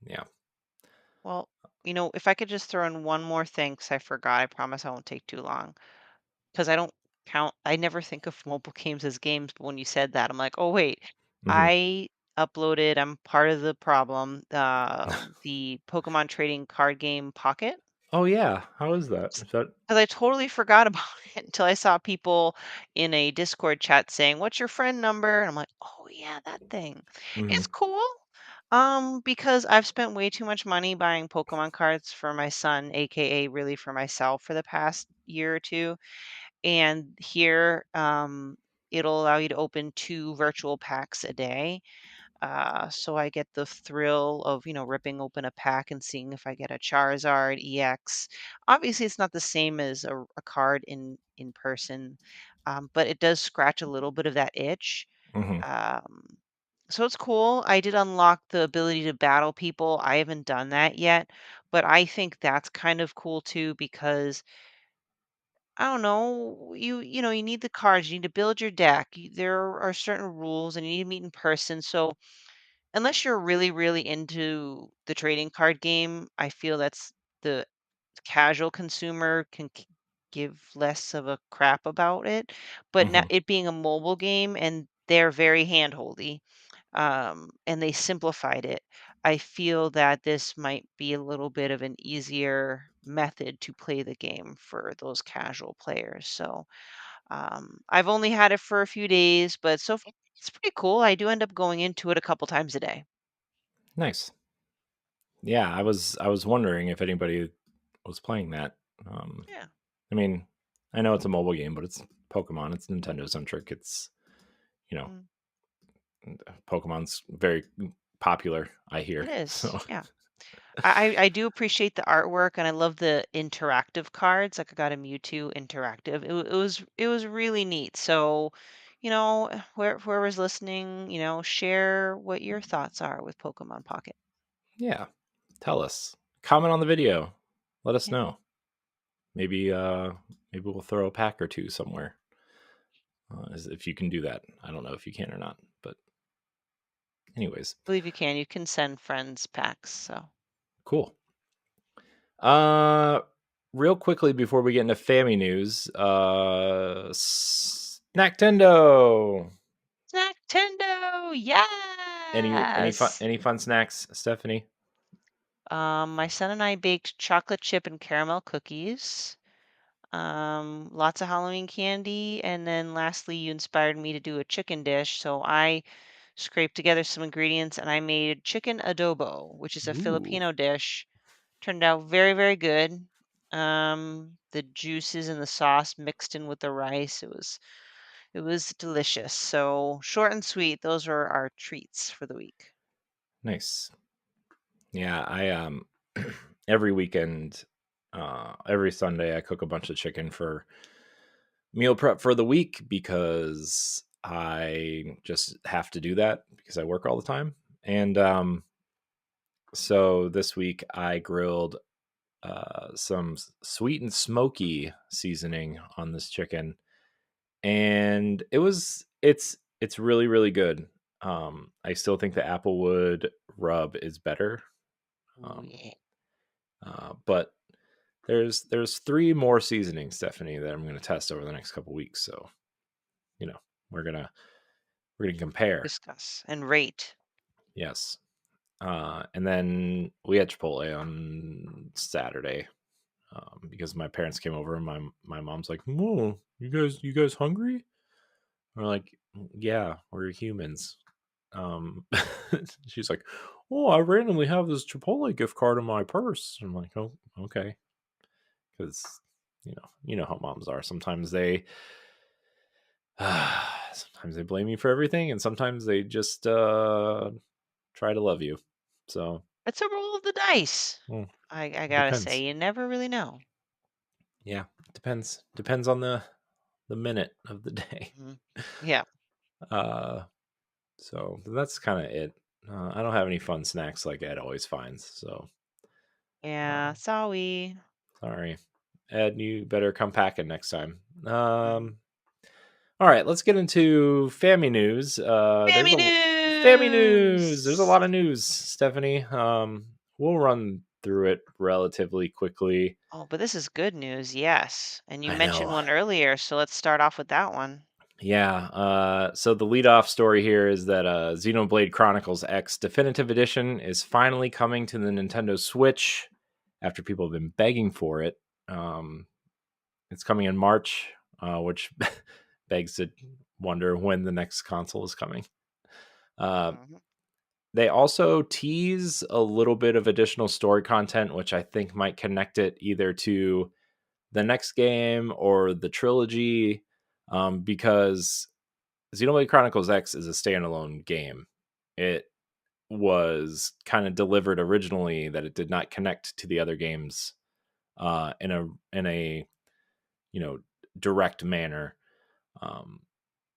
Yeah. Well, if I could just throw in one more thing, 'cause I forgot, I promise I won't take too long. Because I never think of mobile games as games, but when you said that, I'm like, oh wait, Hmm. I'm part of the problem, the Pokemon trading card game Pocket. Oh yeah, how is that? Is that? Because I totally forgot about it until I saw people in a Discord chat saying, "What's your friend number?" And I'm like, "Oh yeah, that thing." Hmm. It's cool. Because I've spent way too much money buying Pokemon cards for my son, aka really for myself for the past year or two. And here, it'll allow you to open 2 virtual packs a day. So I get the thrill of, ripping open a pack and seeing if I get a Charizard EX. Obviously, it's not the same as a card in person, but it does scratch a little bit of that itch. Hmm. Um, so it's cool. I did unlock the ability to battle people. I haven't done that yet, but I think that's kind of cool too because I don't know, you need the cards. You need to build your deck. There are certain rules, and you need to meet in person. So unless you're really, really into the trading card game, I feel that's the casual consumer can give less of a crap about it. But now Hmm. it being a mobile game and they're very handholdy, and they simplified it. I feel that this might be a little bit of an easier method to play the game for those casual players. So I've only had it for a few days, but so far it's pretty cool. I do end up going into it a couple times a day. Nice. Yeah, I was wondering if anybody was playing that. Um, Yeah. I mean, I know it's a mobile game, but it's Pokemon. It's Nintendo centric. It's you know, Mm, Pokemon's very popular. I it hear is. so. Yeah. I do appreciate the artwork and I love the interactive cards. Like I got a Mewtwo interactive. It was really neat. So, whoever's listening, share what your thoughts are with Pokemon Pocket. Yeah, tell us. Comment on the video. Let us Yeah. know. Maybe we'll throw a pack or two somewhere. If you can do that, I don't know if you can or not, but anyways, Believe you can. You can send friends packs. So cool. Uh, Real quickly before we get into Fammy news, Snacktendo. Nintendo, yes. Any fun snacks, Stephanie? My son and I baked chocolate chip and caramel cookies. Lots of Halloween candy, and then lastly, you inspired me to do a chicken dish, so I scraped together some ingredients and I made chicken adobo, which is a Ooh, Filipino dish. Turned out very, very good. The juices and the sauce mixed in with the rice. It was delicious. So short and sweet, those were our treats for the week. nice. Yeah, I every weekend, every Sunday, I cook a bunch of chicken for meal prep for the week because I just have to do that because I work all the time. And so this week I grilled some sweet and smoky seasoning on this chicken, and it's really really good. I still think the applewood rub is better, Ooh, um, yeah. but there's three more seasonings, Stephanie, that I'm going to test over the next couple weeks. So you know we're gonna compare. Discuss and rate. Yes. And then we had Chipotle on Saturday because my parents came over and my mom's like, "Whoa, you guys hungry?" We're like, "Yeah, we're humans." Um, she's like, "Oh, I randomly have this Chipotle gift card in my purse." I'm like, "Oh, okay," because you know how moms are. Sometimes they blame you for everything, and sometimes they just try to love you. So, It's a roll of the dice. well, I it gotta say, depends. you never really know. Yeah, depends on the minute of the day. Mhm. Yeah. Uh, so that's kind of it. I don't have any fun snacks like Ed always finds. So Yeah, uh, sorry. sorry, Ed. You better come packing next time. Mm. All right, let's get into family news. Family Family news. There's a news! lot of news, Stephanie. We'll run through it relatively quickly. Oh, but this is good news, yes. And you I mentioned know. one earlier, so let's start off with that one. Yeah. So the lead off story here is that Xenoblade Chronicles X Definitive Edition is finally coming to the Nintendo Switch after people have been begging for it. Um, it's coming in March, which begs to wonder when the next console is coming. Uh, Mhm. they also tease a little bit of additional story content, which I think might connect it either to the next game or the trilogy, because Xenoblade Chronicles X is a standalone game. It was kind of delivered originally that it did not connect to the other games in a you know direct manner. Um,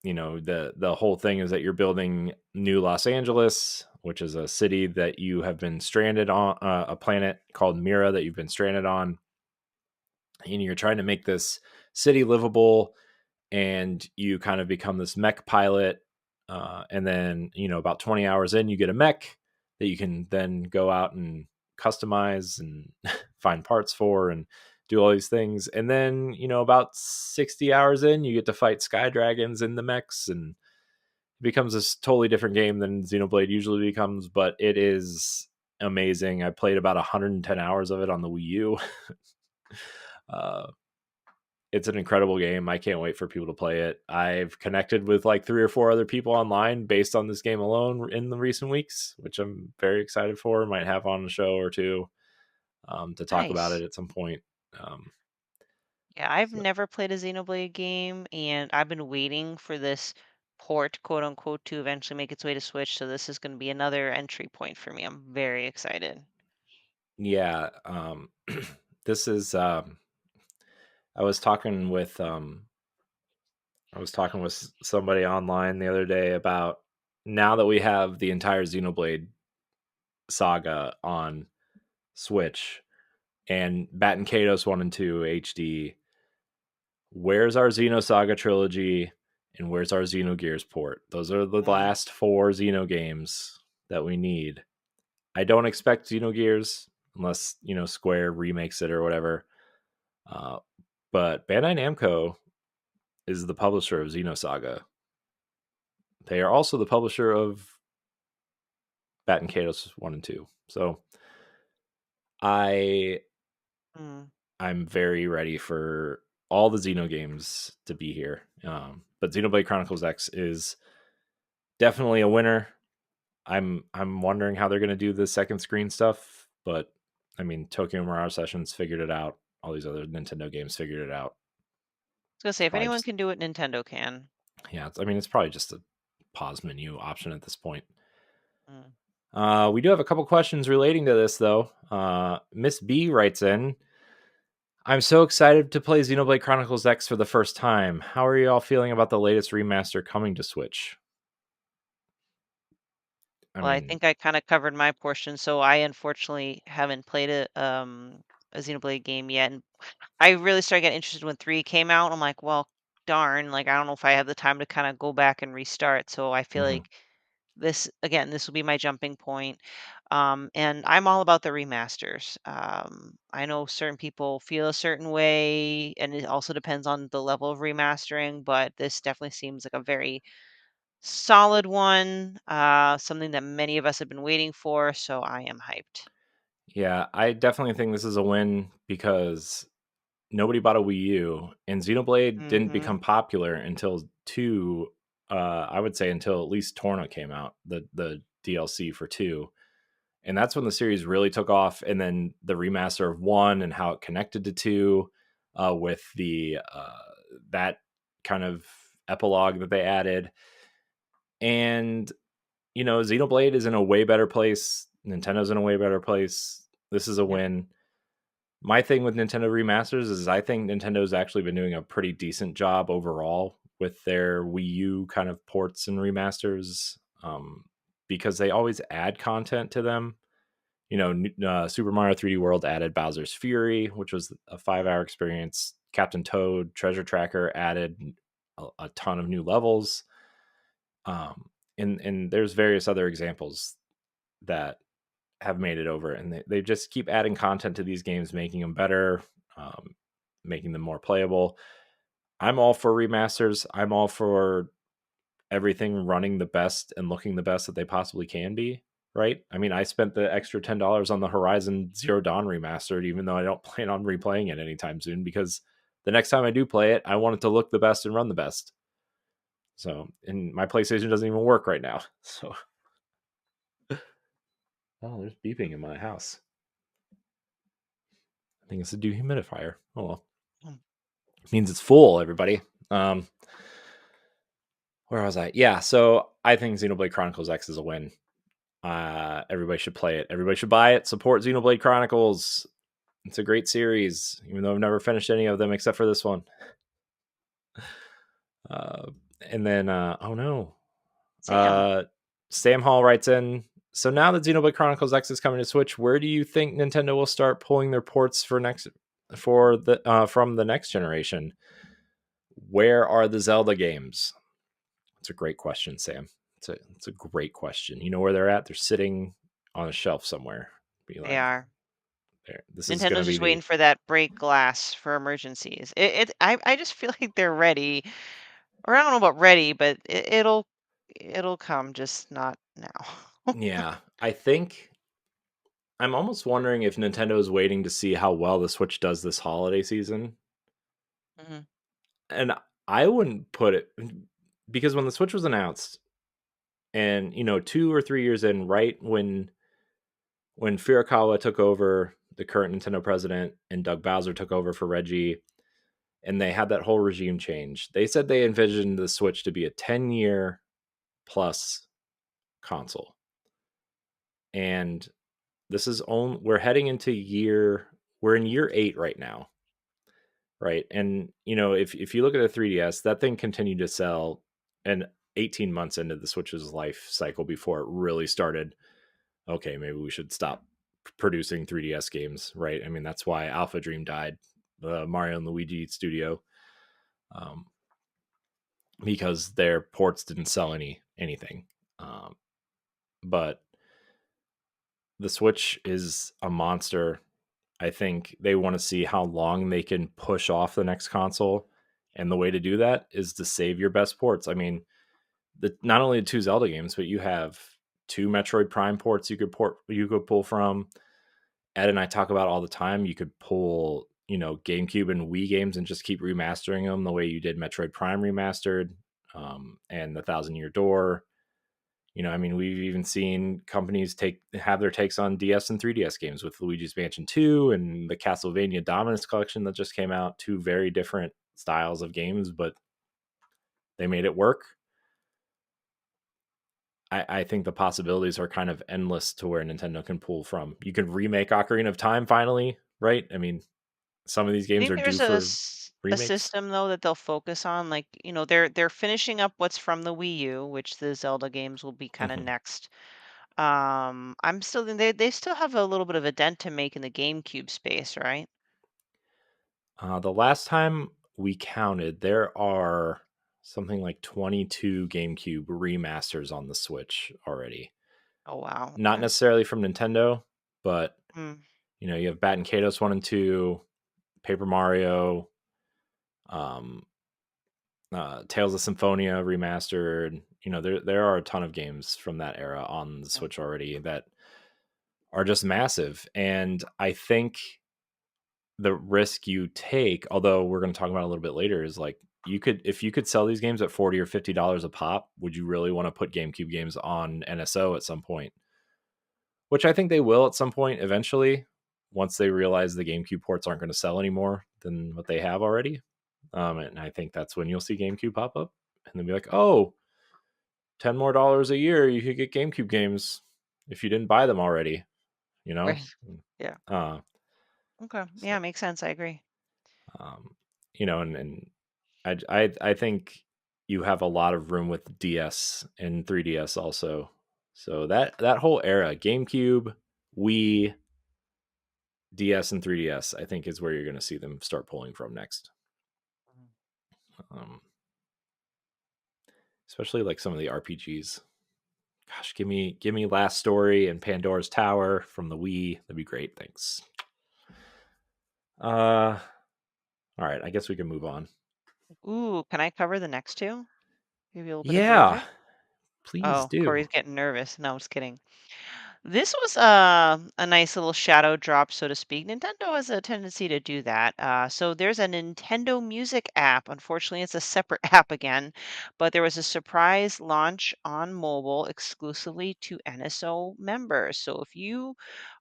the whole thing is that you're building New Los Angeles, which is a city that you have been stranded on, a planet called Mira that you've been stranded on, and you're trying to make this city livable, and you kind of become this mech pilot, and then about 20 hours in you get a mech that you can then go out and customize and find parts for and do all these things, and then about 60 hours in you get to fight sky dragons in the mechs, and it becomes this totally different game than Xenoblade usually becomes, but it is amazing. I played about 110 hours of it on the Wii U. uh, it's an incredible game. I can't wait for people to play it. I've connected with like 3 or 4 other people online based on this game alone in the recent weeks, which I'm very excited for. Might have on a show or two to talk about it Nice. at some point. Um, Yeah, I've so never played a Xenoblade game, and I've been waiting for this port, quote unquote, to eventually make its way to Switch. So this is going to be another entry point for me. I'm very excited. yeah, this is. I was talking with somebody online the other day about now that we have the entire Xenoblade saga on Switch and Bat and Kados 1 and 2 HD. Where's our Xenosaga trilogy and where's our Xenogears port? Those are the Mm. last 4 Xeno games that we need. I don't expect Xenogears unless, Square remakes it or whatever. Uh, but Bandai Namco is the publisher of Xenosaga. They are also the publisher of Bat and Kados 1 and 2. So I Mm. I'm very ready for all the Xeno games to be here. But Xenoblade Chronicles X is definitely a winner. I'm wondering how they're going to do the second screen stuff, but I mean, Tokyo Mirage Sessions figured it out. All these other Nintendo games figured it out. I was gonna It's say, if probably anyone just can do it, Nintendo can. yeah. I mean, it's probably just a pause menu option at this point. Mm. We do have a couple questions relating to this though. Miss B writes in, I'm so excited to play Xenoblade Chronicles X for the first time. How are you all feeling about the latest remaster coming to Switch? I Well, I mean, think I kind of covered my portion, so I unfortunately haven't played a Xenoblade game yet. And I really started getting interested when 3 came out. I'm like, well, darn, like I don't know if I have the time to kind of go back and restart. So I feel mhm. like this again, this will be my jumping point. And I'm all about the remasters. I know certain people feel a certain way, and it also depends on the level of remastering, but this definitely seems like a very solid one, something that many of us have been waiting for, so I am hyped. Yeah, I definitely think this is a win because nobody bought a Wii U, and Xenoblade didn't Mhm. become popular until two. I would say until at least Torna came out, the DLC for two, and that's when the series really took off. And then the remaster of one and how it connected to two, with the that kind of epilogue that they added, and Xenoblade is in a way better place. Nintendo's in a way better place. This is a Yep. win. My thing with Nintendo remasters is I think Nintendo's actually been doing a pretty decent job overall with their Wii U kind of ports and remasters, because they always add content to them. Super Mario 3D World added Bowser's Fury, which was a 5 hour experience. Captain Toad Treasure Tracker added a ton of new levels. And there's various other examples that have made it over, and they just keep adding content to these games, making them better, um, making them more playable. I'm all for remasters. I'm all for everything running the best and looking the best that they possibly can be. Right? I mean, I spent the extra $10 on the Horizon Zero Dawn remastered, even though I don't plan on replaying it anytime soon, because the next time I do play it, I want it to look the best and run the best. So, and my PlayStation doesn't even work right now. So, oh, there's beeping in my house. I think it's a dehumidifier. Oh well. Mm. It means it's full, everybody. Um, where was I? Yeah, so I think Xenoblade Chronicles X is a win. Everybody should play it. Everybody should buy it. Support Xenoblade Chronicles. It's a great series, even though I've never finished any of them except for this one. Uh, and then, oh no, Sam. uh, Sam Hall writes in. So now that Xenoblade Chronicles X is coming to Switch, where do you think Nintendo will start pulling their ports for the from the next generation? Where are the Zelda games? It's a great question, Sam. It's a great question. You know where they're at? They're sitting on a shelf somewhere. Be They like, are. there. This is going to Nintendo's be just waiting the for that break glass for emergencies. I just feel like they're ready. Or I don't know about ready, but it'll come, just not now. yeah. I think I'm almost wondering if Nintendo is waiting to see how well the Switch does this holiday season, Mhm. and I wouldn't put it because when the Switch was announced, and 2 or 3 years in, right when Furukawa took over, the current Nintendo president, and Doug Bowser took over for Reggie, and they had that whole regime change. They said they envisioned the Switch to be a 10-year plus console. And this is only we're heading into we're in year 8 right now, right? And if you look at the 3DS, that thing continued to sell and 18 months into the Switch's life cycle before it really started, okay, maybe we should stop producing 3DS games, right? I mean, that's why Alpha Dream died, the Mario and Luigi studio. Um, because their ports didn't sell anything. Um, but the Switch is a monster. I think they want to see how long they can push off the next console, and the way to do that is to save your best ports. I mean, not only the two Zelda games, but you have two Metroid Prime ports you could pull from. Ed and I talk about all the time. You could pull GameCube and Wii games and just keep remastering them the way you did Metroid Prime remastered, and the Thousand Year Door. I mean, we've even seen companies have their takes on DS and 3DS games with Luigi's Mansion 2 and the Castlevania Dominus collection that just came out. Two very different styles of games, but they made it work. I think the possibilities are kind of endless to where Nintendo can pull from. You can remake Ocarina of Time finally, right? I mean, some of these I games think are due there's for a remakes. system though that they'll focus on, like, they're finishing up what's from the Wii U, which the Zelda games will be kind of Mhm. next. I'm still they still have a little bit of a dent to make in the GameCube space, right? The last time we counted, there are something like 22 GameCube remasters on the Switch already. Oh wow, Not okay. necessarily from Nintendo, but Mm, you have Bat and Kados 1 and 2, Paper Mario, um, Tales of Symphonia remastered. There are a ton of games from that era on the Yeah. Switch already that are just massive. And I think the risk you take, although we're going to talk about it a little bit later, is like if you could sell these games at $40 or $50 a pop, would you really want to put GameCube games on NSO at some point? Which I think they will at some point eventually, once they realize the GameCube ports aren't going to sell anymore than what they have already. And I think that's when you'll see GameCube pop up and they'll be like, oh, $10 more a year, you could get GameCube games if you didn't buy them already, you know? Right. Yeah. Uh, Okay. so, Yeah, makes sense. I agree. um, and I think you have a lot of room with DS and 3DS also. So that whole era, GameCube, Wii, DS, and 3DS, I think is where you're going to see them start pulling from next. Mhm. Um, Especially like some of the RPGs. Gosh, give me Last Story and Pandora's Tower from the Wii. That'd be great. Thanks. All right. I guess we can move on. Ooh, can I cover the next two? Give you a little bit of Yeah, verdict? please Oh, do. Corey's getting nervous. No, I'm just kidding. This was a nice little shadow drop, so to speak. Nintendo has a tendency to do that. So there's a Nintendo Music app. Unfortunately, it's a separate app again, but there was a surprise launch on mobile exclusively to NSO members. So if you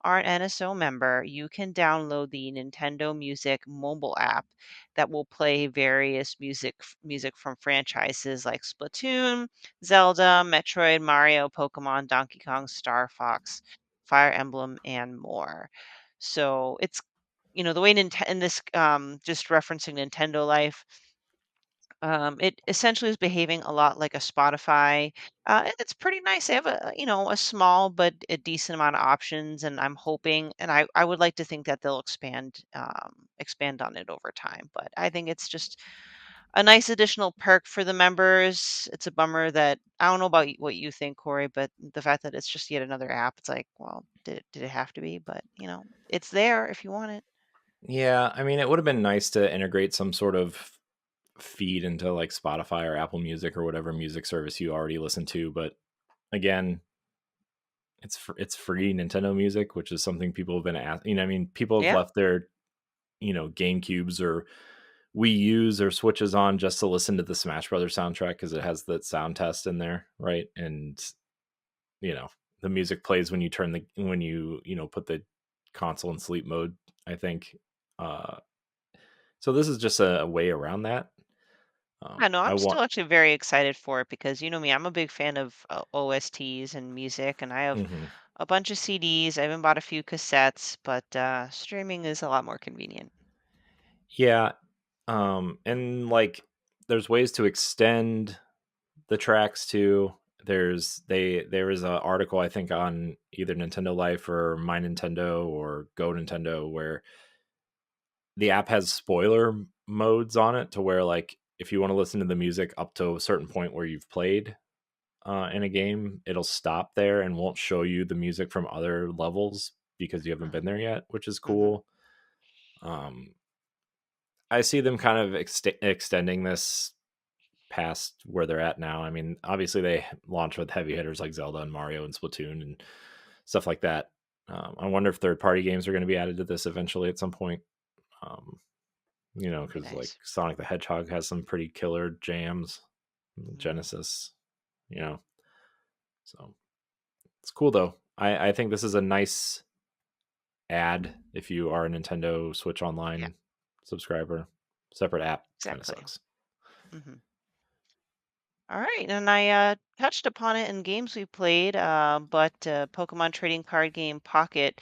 are an NSO member, you can download the Nintendo Music mobile app that will play various music from franchises like Splatoon, Zelda, Metroid, Mario, Pokemon, Donkey Kong, Star Fox, Fire Emblem, and more. So it's the way in this just referencing Nintendo Life, it essentially is behaving a lot like a Spotify. And it's pretty nice. They have a small but a decent amount of options, and I'm hoping, and I would like to think that they'll expand on it over time. But I think it's just a nice additional perk for the members. It's a bummer that I don't know about what you think, Corey, but the fact that it's just yet another app, it's like, well, did it have to be? But it's there if you want it. Yeah, I mean, it would have been nice to integrate some sort of feed into like Spotify or Apple Music or whatever music service you already listen to. But again, it's free Nintendo Music, which is something people have been asking. I mean, people have Yeah. left their GameCubes or Wii U's or Switches on just to listen to the Smash Brothers soundtrack because it has that sound test in there, right? And you know the music plays when you put the console in sleep mode. I think. Uh, so this is just a way around that. I know. I I'm want. still actually very excited for it because you know me, I'm a big fan of OSTs and music, and I have Mhm. a bunch of CDs. I even bought a few cassettes, but streaming is a lot more convenient. Yeah, and like there's ways to extend the tracks too. There is a article I think on either Nintendo Life or My Nintendo or Go Nintendo where the app has spoiler modes on it to where like if you want to listen to the music up to a certain point where you've played in a game, it'll stop there and won't show you the music from other levels because you haven't been there yet, which is Mm-hmm. cool. Um, I see them kind of extending this past where they're at now. I mean, obviously they launch with heavy hitters like Zelda and Mario and Splatoon and stuff like that. I wonder if third party games are going to be added to this eventually at some point. Um, That'd be because like nice. Sonic the Hedgehog has some pretty killer jams, Mhm. Genesis, you know. So it's cool though. I think this is a nice add if you are a Nintendo Switch Yeah, Online subscriber. Separate app kind of exactly. sucks. Hmm. All right, and I touched upon it in games we played, but Pokemon trading card game Pocket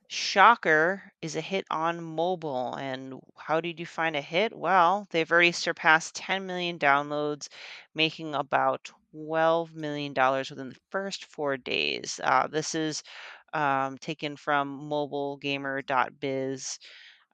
Shocker is a hit on mobile. And how did you find a hit? Well, they've already surpassed 10 million downloads, making about $12 million within the first 4 days. This is taken from mobilegamer.biz.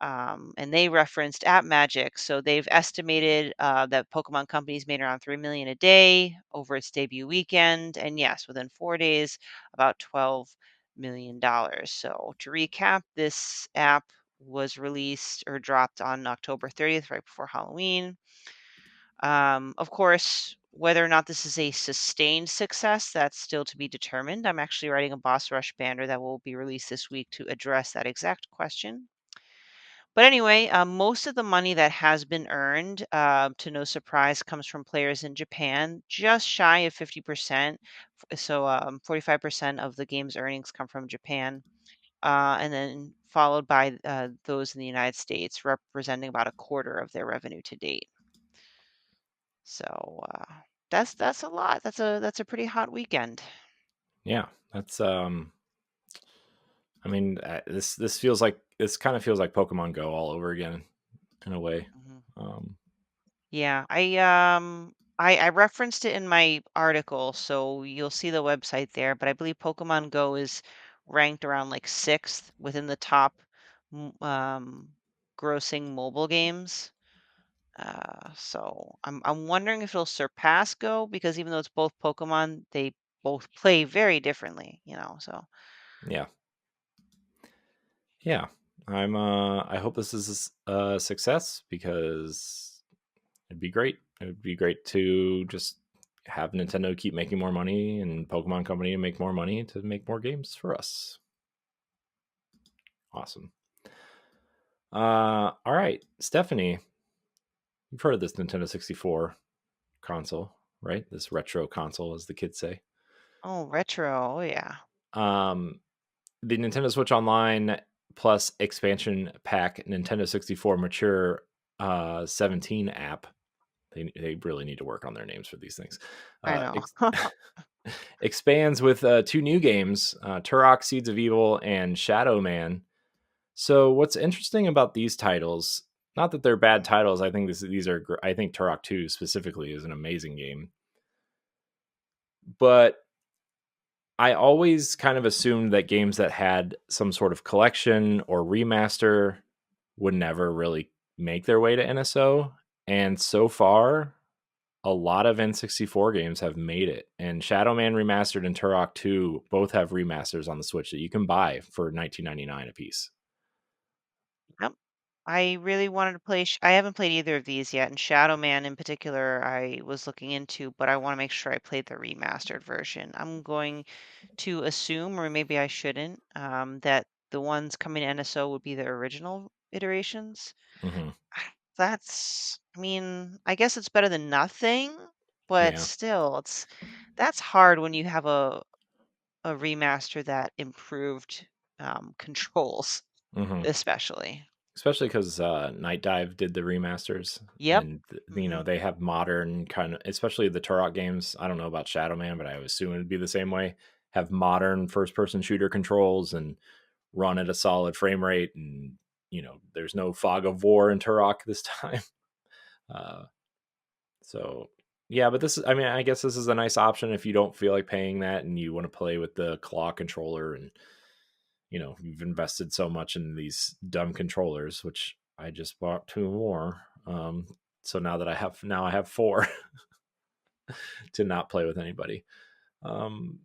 And they referenced App Magic. So they've estimated that Pokemon Company's made around 3 million a day over its debut weekend. And yes, within 4 days, about $12 million. So to recap, this app was released or dropped on October 30th, right before Halloween. Of course, whether or not this is a sustained success, that's still to be determined. I'm actually writing a Boss Rush banner that will be released this week to address that exact question. But anyway, most of the money that has been earned, to no surprise, comes from players in Japan, just shy of 50%. So 45% of the game's earnings come from Japan, and then followed by those in the United States, representing about a quarter of their revenue to date. So that's a lot. That's a pretty hot weekend. Yeah, that's I mean, this feels like this kind of feels like Pokemon Go all over again in a way. Mhm. Um, Yeah, I referenced it in my article, so you'll see the website there. But I believe Pokemon Go is ranked around like sixth within the top grossing mobile games. So I'm wondering if it'll surpass Go because even though it's both Pokemon, they both play very differently, you know. So yeah, yeah. I hope this is a success because it'd be great. It would be great to just have Nintendo keep making more money and Pokemon Company to make more money to make more games for us. Awesome. All right, Stephanie, you've heard of this Nintendo 64 console, right? This retro console, as the kids say. oh, retro, oh yeah. Um, the Nintendo Switch Online plus expansion pack Nintendo 64 Mature 17 app. They really need to work on their names for these things. I Uh, know. ex- expands with two new games, Turok Seeds of Evil and Shadow Man. So what's interesting about these titles, not that they're bad titles, I think these are I think Turok 2 specifically is an amazing game. But I always kind of assumed that games that had some sort of collection or remaster would never really make their way to NSO. And so far, a lot of N64 games have made it. And Shadow Man Remastered and Turok 2 both have remasters on the Switch that you can buy for $19.99 a piece. Yep. I really wanted to play. I haven't played either of these yet, and Shadow Man in particular, I was looking into, but I want to make sure I played the remastered version. I'm going to assume, or maybe I shouldn't, that the ones coming to NSO would be the original iterations. Hmm. I mean, I guess it's better than nothing, but Yeah. still, that's hard when you have a remaster that improved controls, Hmm. especially. Especially because Night Dive did the remasters, Yep. and Hmm. they have modern kind of, especially the Turok games. I don't know about Shadow Man, but I would assume it'd be the same way. Have modern first-person shooter controls and run at a solid frame rate, and there's no fog of war in Turok this time. Uh, so yeah, but this is, I mean, I guess this is a nice option if you don't feel like paying that and you want to play with the claw controller, and you've invested so much in these dumb controllers, which I just bought two more. So now I have four to not play with anybody. Um,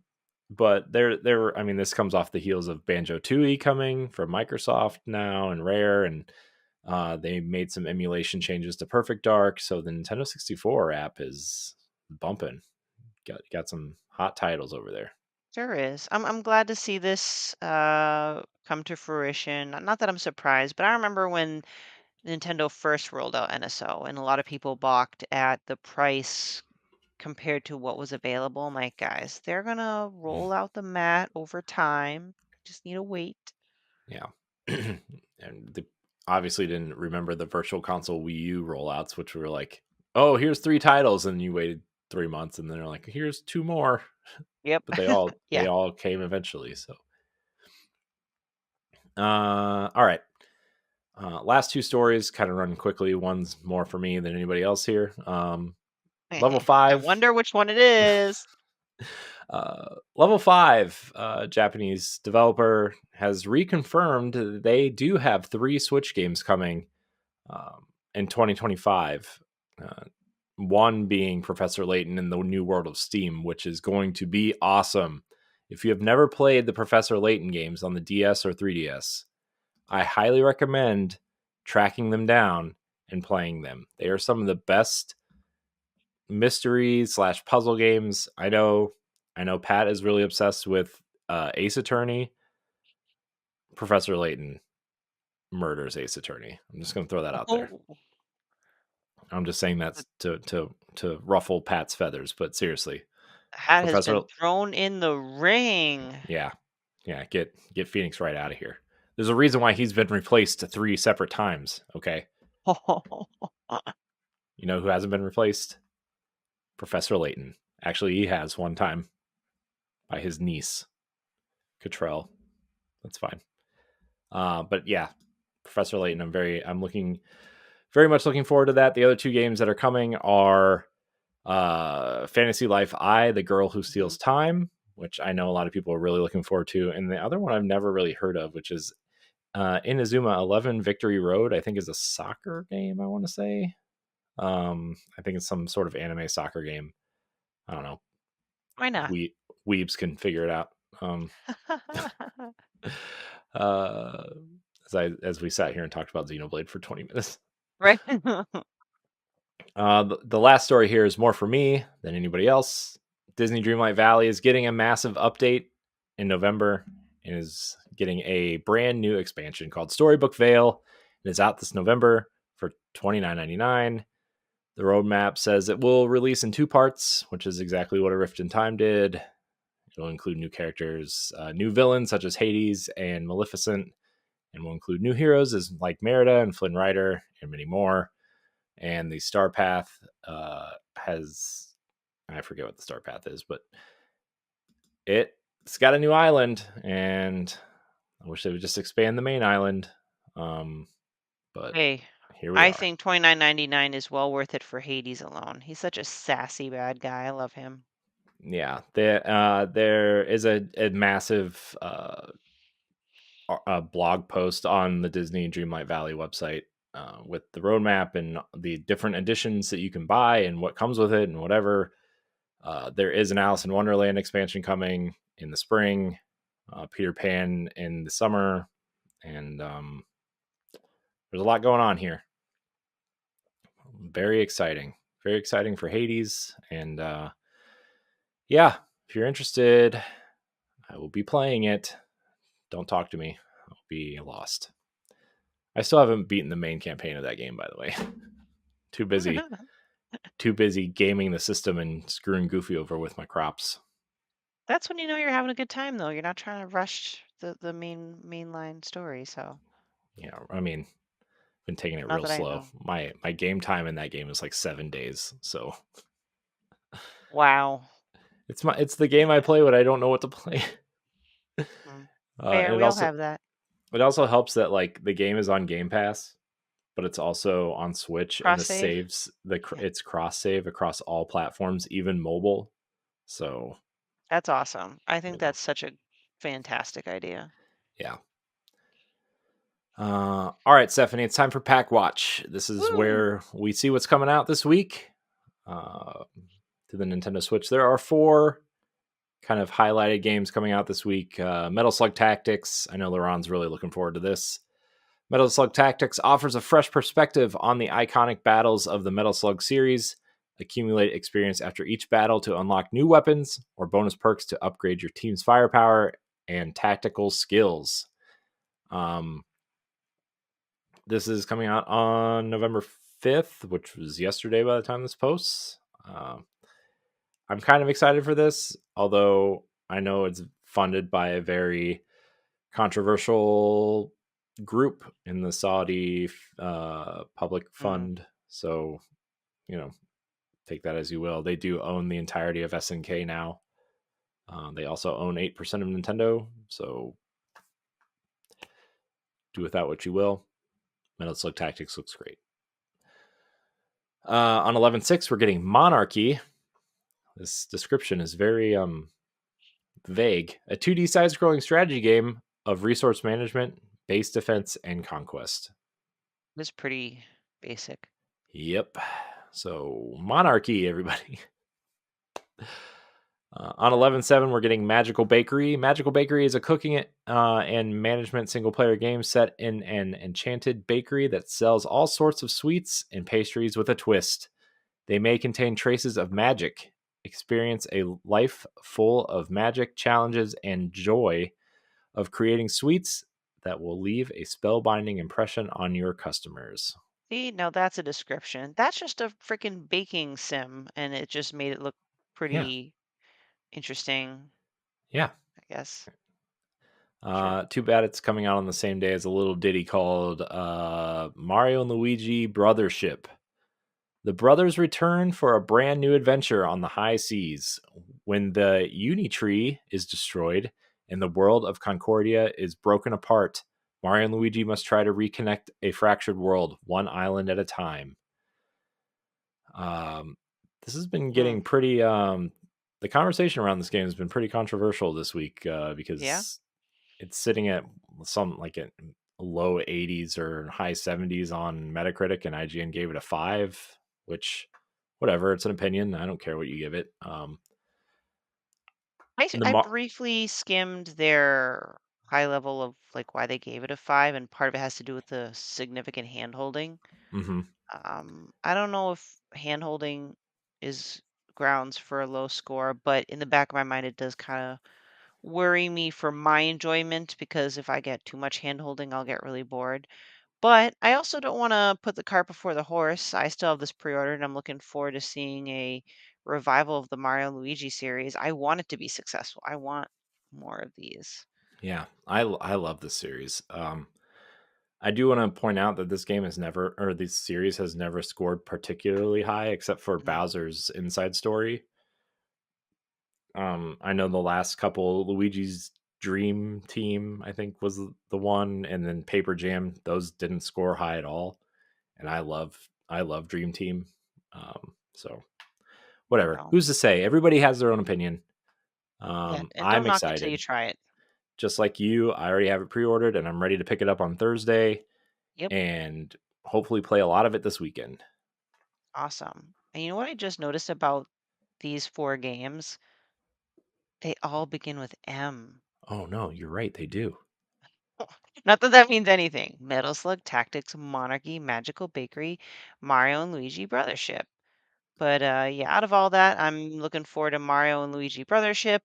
but I mean, this comes off the heels of Banjo Tooie coming from Microsoft now and Rare, and they made some emulation changes to Perfect Dark, so the Nintendo 64 app is bumping. Got some hot titles over there. Sure is. I'm glad to see this come to fruition. Not that I'm surprised, but I remember when Nintendo first rolled out NSO, and a lot of people balked at the price compared to what was available. I'm like, guys, they're gonna roll out the mat over time. Just need to wait. Yeah. And obviously didn't remember the Virtual Console Wii U rollouts, which were like, oh, here's three titles, and you waited 3 months, and then they're like, here's two more, Yep. but they Yeah. all came eventually. So, all right. Last two stories, kind of run quickly. One's more for me than anybody else here. Level I five. wonder which one it is. Level 5, Japanese developer, has reconfirmed that they do have three Switch games coming in 2025. Uh, one being Professor Layton in the New World of Steam, which is going to be awesome. If you have never played the Professor Layton games on the DS or 3DS, I highly recommend tracking them down and playing them. They are some of the best mystery / puzzle games. I know Pat is really obsessed with Ace Attorney. Professor Layton murders Ace Attorney. I'm just going to throw that out there. Oh, I'm just saying that's to ruffle Pat's feathers, but seriously, hat has Professor, been thrown in the ring. yeah, get Phoenix right out of here. There's a reason why he's been replaced 3 separate times. Okay, you know who hasn't been replaced? Professor Layton. Actually, he has one time by his niece, Cottrell. That's fine. But yeah, Professor Layton. I'm very much looking forward to that. The other 2 games that are coming are Fantasy Life I, The Girl Who Steals Mhm. Time, which I know a lot of people are really looking forward to, and the other one I've never really heard of, which is Inazuma 11 Victory Road. I think is a soccer game. I want to say. I think it's some sort of anime soccer game. I don't know. Why not? Weebs can figure it out. Uh, as we sat here and talked about Xenoblade for 20 minutes. Right. The last story here is more for me than anybody else. Disney Dreamlight Valley is getting a massive update in November and is getting a brand new expansion called Storybook Vale. It is out this November for $29.99. The roadmap says it will release in 2 parts, which is exactly what A Rift in Time did. It'll include new characters, new villains such as Hades and Maleficent, and will include new heroes as like Merida and Flynn Rider and many more. And the Star Path has, I forget what the Star Path is, but it's got a new island, and I wish they would just expand the main island. But Hey, here we I are. think 29.99 is well worth it for Hades alone. He's such a sassy bad guy. I love him. Yeah, there is a massive blog post on the Disney Dreamlight Valley website with the roadmap and the different editions that you can buy and what comes with it and whatever. There is an Alice in Wonderland expansion coming in the spring, Peter Pan in the summer, and there's a lot going on here. Very exciting. Very exciting for Hades. And yeah, if you're interested, I will be playing it. Don't talk to me. I'll be lost. I still haven't beaten the main campaign of that game, by the way. too busy gaming the system and screwing Goofy over with my crops. That's when you know you're having a good time, though. You're not trying to rush the mainline story. So, Yeah, I mean, been taking it not real that I slow. know. My game time in that game is like 7 days. So Wow. it's the game I play when I don't know what to play. Mm. And Fair. We all have that. it also helps that like the game is on Game Pass, but it's also on Switch, and Cross the save. saves Yeah, it's cross save across all platforms, even mobile. So that's awesome. I think you know, that's such a fantastic idea. yeah. All right, Stephanie, it's time for Pack Watch. This is Woo! where we see what's coming out this week uh, to the Nintendo Switch. There are 4 kind of highlighted games coming out this week. Metal Slug Tactics. I know Laron's really looking forward to this. Metal Slug Tactics offers a fresh perspective on the iconic battles of the Metal Slug series. Accumulate experience after each battle to unlock new weapons or bonus perks to upgrade your team's firepower and tactical skills. This is coming out on November 5th, which was yesterday by the time this posts. I'm kind of excited for this, although I know it's funded by a very controversial group in the Saudi public Mm. fund. So, you know, take that as you will. They do own the entirety of SNK now. They also own 8% of Nintendo. So do with that what you will. Metal Slug Tactics looks great. On 11.6, we're getting Monarchy. This description is very vague. A 2D side-scrolling strategy game of resource management, base defense, and conquest. It was pretty basic. Yep. So Monarchy, everybody. On 11.7, we're getting Magical Bakery. Magical Bakery is a cooking and management single-player game set in an enchanted bakery that sells all sorts of sweets and pastries with a twist. They may contain traces of magic. Experience a life full of magic, challenges, and joy of creating sweets that will leave a spellbinding impression on your customers. See, now that's a description. That's just a freaking baking sim, and it just made it look Yeah, pretty interesting, yeah. I guess. Sure. Too bad it's coming out on the same day as a little ditty called Mario and Luigi Brothership. The brothers return for a brand new adventure on the high seas. When the Uni Tree is destroyed and the world of Concordia is broken apart, Mario and Luigi must try to reconnect a fractured world, one island at a time. Um, this has been Hmm. getting pretty. The conversation around this game has been pretty controversial this week Yeah. because it's sitting at some like at low 80s or high 70s on Metacritic, and IGN gave it a 5, which whatever, it's an opinion. I don't care what you give it. The I briefly skimmed their high level of like why they gave it a 5, and part of it has to do with the significant hand holding. mm-hmm, I don't know if hand holding is grounds for a low score, but in the back of my mind, it does kind of worry me for my enjoyment because if I get too much hand holding, I'll get really bored. But I also don't want to put the cart before the horse. I still have this pre-ordered and I'm looking forward to seeing a revival of the Mario and Luigi series. I want it to be successful. I want more of these. yeah, I love this series. I do want to point out that this game has never, or this series has never scored particularly high, except for Mhm. Bowser's Inside Story. I know the last couple, Luigi's Dream Team, I think was the one, and then Paper Jam. Those didn't score high at all, and I love Dream Team. So whatever. So, Who's to say? Everybody has their own opinion. yeah, and I'm don't knock it till you excited. try it. Just like you, I already have it pre-ordered, and I'm ready to pick it up on Thursday Yep, and hopefully play a lot of it this weekend. awesome. And you know what I just noticed about these four games? They all begin with M. Oh no, you're right. They do. Not that that means anything. Metal Slug Tactics, Monarchy, Magical Bakery, Mario and Luigi Brothership. But yeah, out of all that, I'm looking forward to Mario and Luigi Brothership.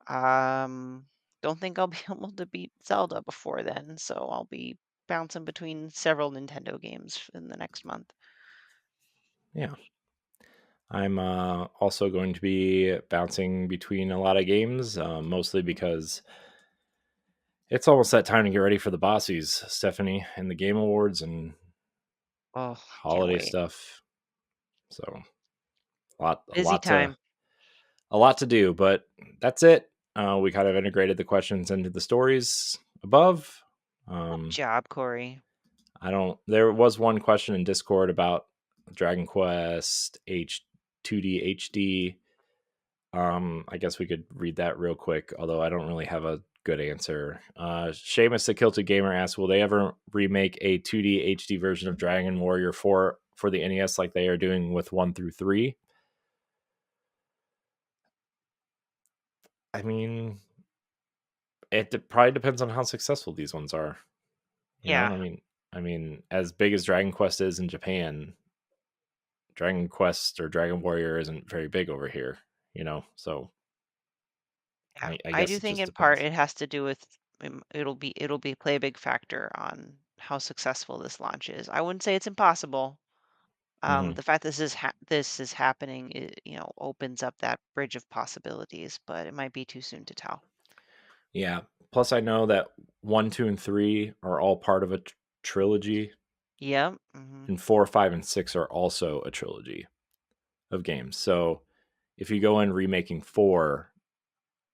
Um, don't think I'll be able to beat Zelda before then, so I'll be bouncing between several Nintendo games in the next month. Yeah. I'm also going to be bouncing between a lot of games, mostly because it's almost that time to get ready for the Bossies, Stephanie, and the Game Awards and Oh, can't holiday wait. stuff. So a lot, a Busy lot to, time. a lot to do. But that's it. We kind of integrated the questions into the stories above. Good Um, job, Corey. I don't. There was one question in Discord about Dragon Quest H 2D HD. I guess we could read that real quick, although I don't really have a good answer. Seamus the Kilted Gamer asks, will they ever remake a 2D HD version of Dragon Warrior 4 for the NES like they are doing with 1 through 3? I mean, probably depends on how successful these ones are. You know, Yeah, I mean, as big as Dragon Quest is in Japan, Dragon Quest or Dragon Warrior isn't very big over here. So yeah. I I guess do it think just in part depends. it has to do with it'll be play a big factor on how successful this launch is. I wouldn't say it's impossible. Hmm. The fact this is happening, opens up that bridge of possibilities, but it might be too soon to tell. Yeah. Plus, I know that 1, 2, and 3 are all part of a trilogy, Yep. Hmm. and 4, 5, and 6 are also a trilogy of games. So if you go in remaking 4,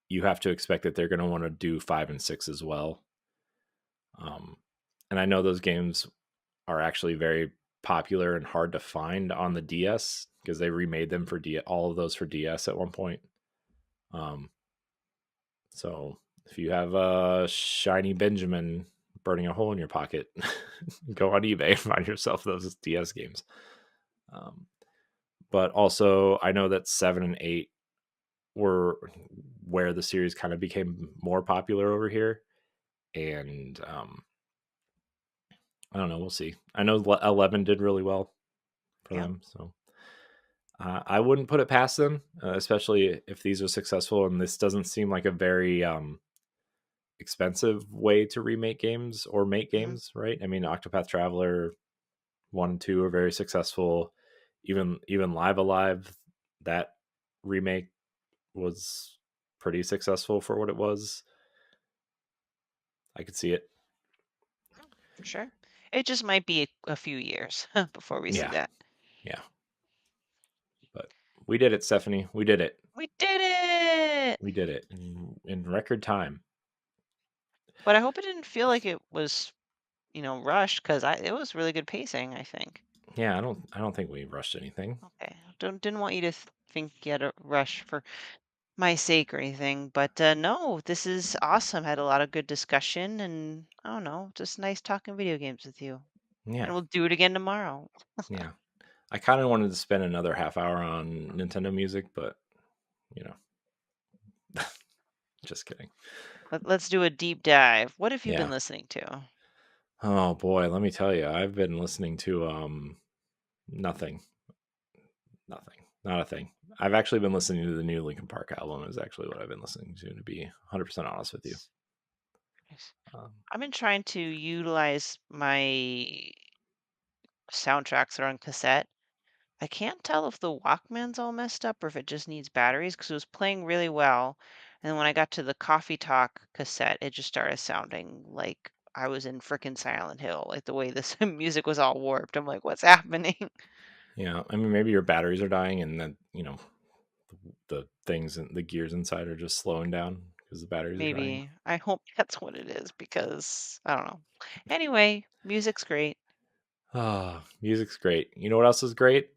you have to expect that they're going to want to do 5 and 6 as well. Um, and I know those games are actually very popular and hard to find on the DS because they remade them for all of those for DS at one point. Um, so if you have a shiny Benjamin burning a hole in your pocket, go on eBay and find yourself those DS games. Um, but also, I know that 7 and 8 were where the series kind of became more popular over here, and I don't know. We'll see. I know 11 did really well for Yep. them, so I wouldn't put it past them, especially if these are successful. And this doesn't seem like a very expensive way to remake games or make Hmm. games, right? I mean, Octopath Traveler 1 and 2 are very successful. Even Live Alive, that remake was pretty successful for what it was. I could see it. For sure. It just might be a few years before we see Yeah, that. yeah. But we did it, Stephanie. We did it. We did it! We did it in record time. But I hope it didn't feel like it was, rushed because it was really good pacing, I think. Yeah, I don't think we rushed anything. Okay. Didn't want you to think you had a rush for my sake or anything, but no, this is awesome. Had a lot of good discussion, and I don't know, just nice talking video games with you. And Yeah, we'll do it again tomorrow. yeah. I kind of wanted to spend another half hour on Nintendo music, but you know, just kidding. Let's do a deep dive. What have you been Yeah. listening to? Oh boy, let me tell you, I've been listening to nothing, nothing, not a thing. I've actually been listening to the new Linkin Park album. Is actually what I've been listening to be 100% honest with you. Nice. Um, I've been trying to utilize my soundtracks that are on cassette. I can't tell if the Walkman's all messed up or if it just needs batteries because it was playing really well. And then when I got to the Coffee Talk cassette, it just started sounding like I was in frickin' Silent Hill, like the way this music was all warped. I'm like, what's happening? yeah, I mean, maybe your batteries are dying, and then the things and the gears inside are just slowing down because the batteries are dying. Maybe. I hope that's what it is because I don't know. Anyway, music's great. Ah, music's great. You know what else is great?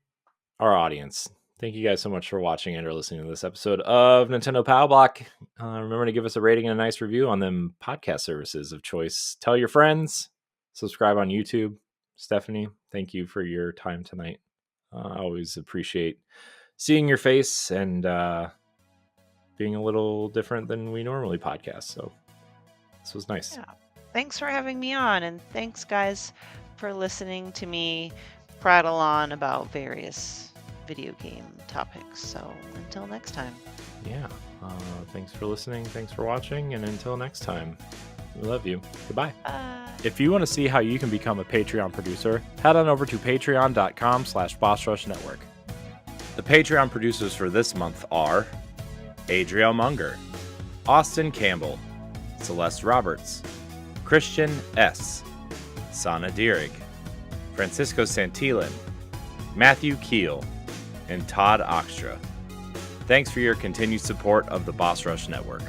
Our audience. Thank you guys so much for watching and or listening to this episode of Nintendo Pow Block. Remember to give us a rating and a nice review on them podcast services of choice. Tell your friends. Subscribe on YouTube. Stephanie, thank you for your time tonight. I always appreciate seeing your face and being a little different than we normally podcast. So this was nice. Yeah. Thanks for having me on, and thanks, guys, for listening to me prattle on about various video game topics. So until next time. Yeah. Thanks for listening. Thanks for watching. And until next time, we love you. Goodbye. Bye. If you want to see how you can become a Patreon producer, head on over to patreon.com/BossRushNetwork. The Patreon producers for this month are Adriel Munger, Austin Campbell, Celeste Roberts, Christian S., Sana Dirrig, Francisco Santillan, Matthew Keel, and Todd Oxtra. Thanks for your continued support of the Boss Rush Network.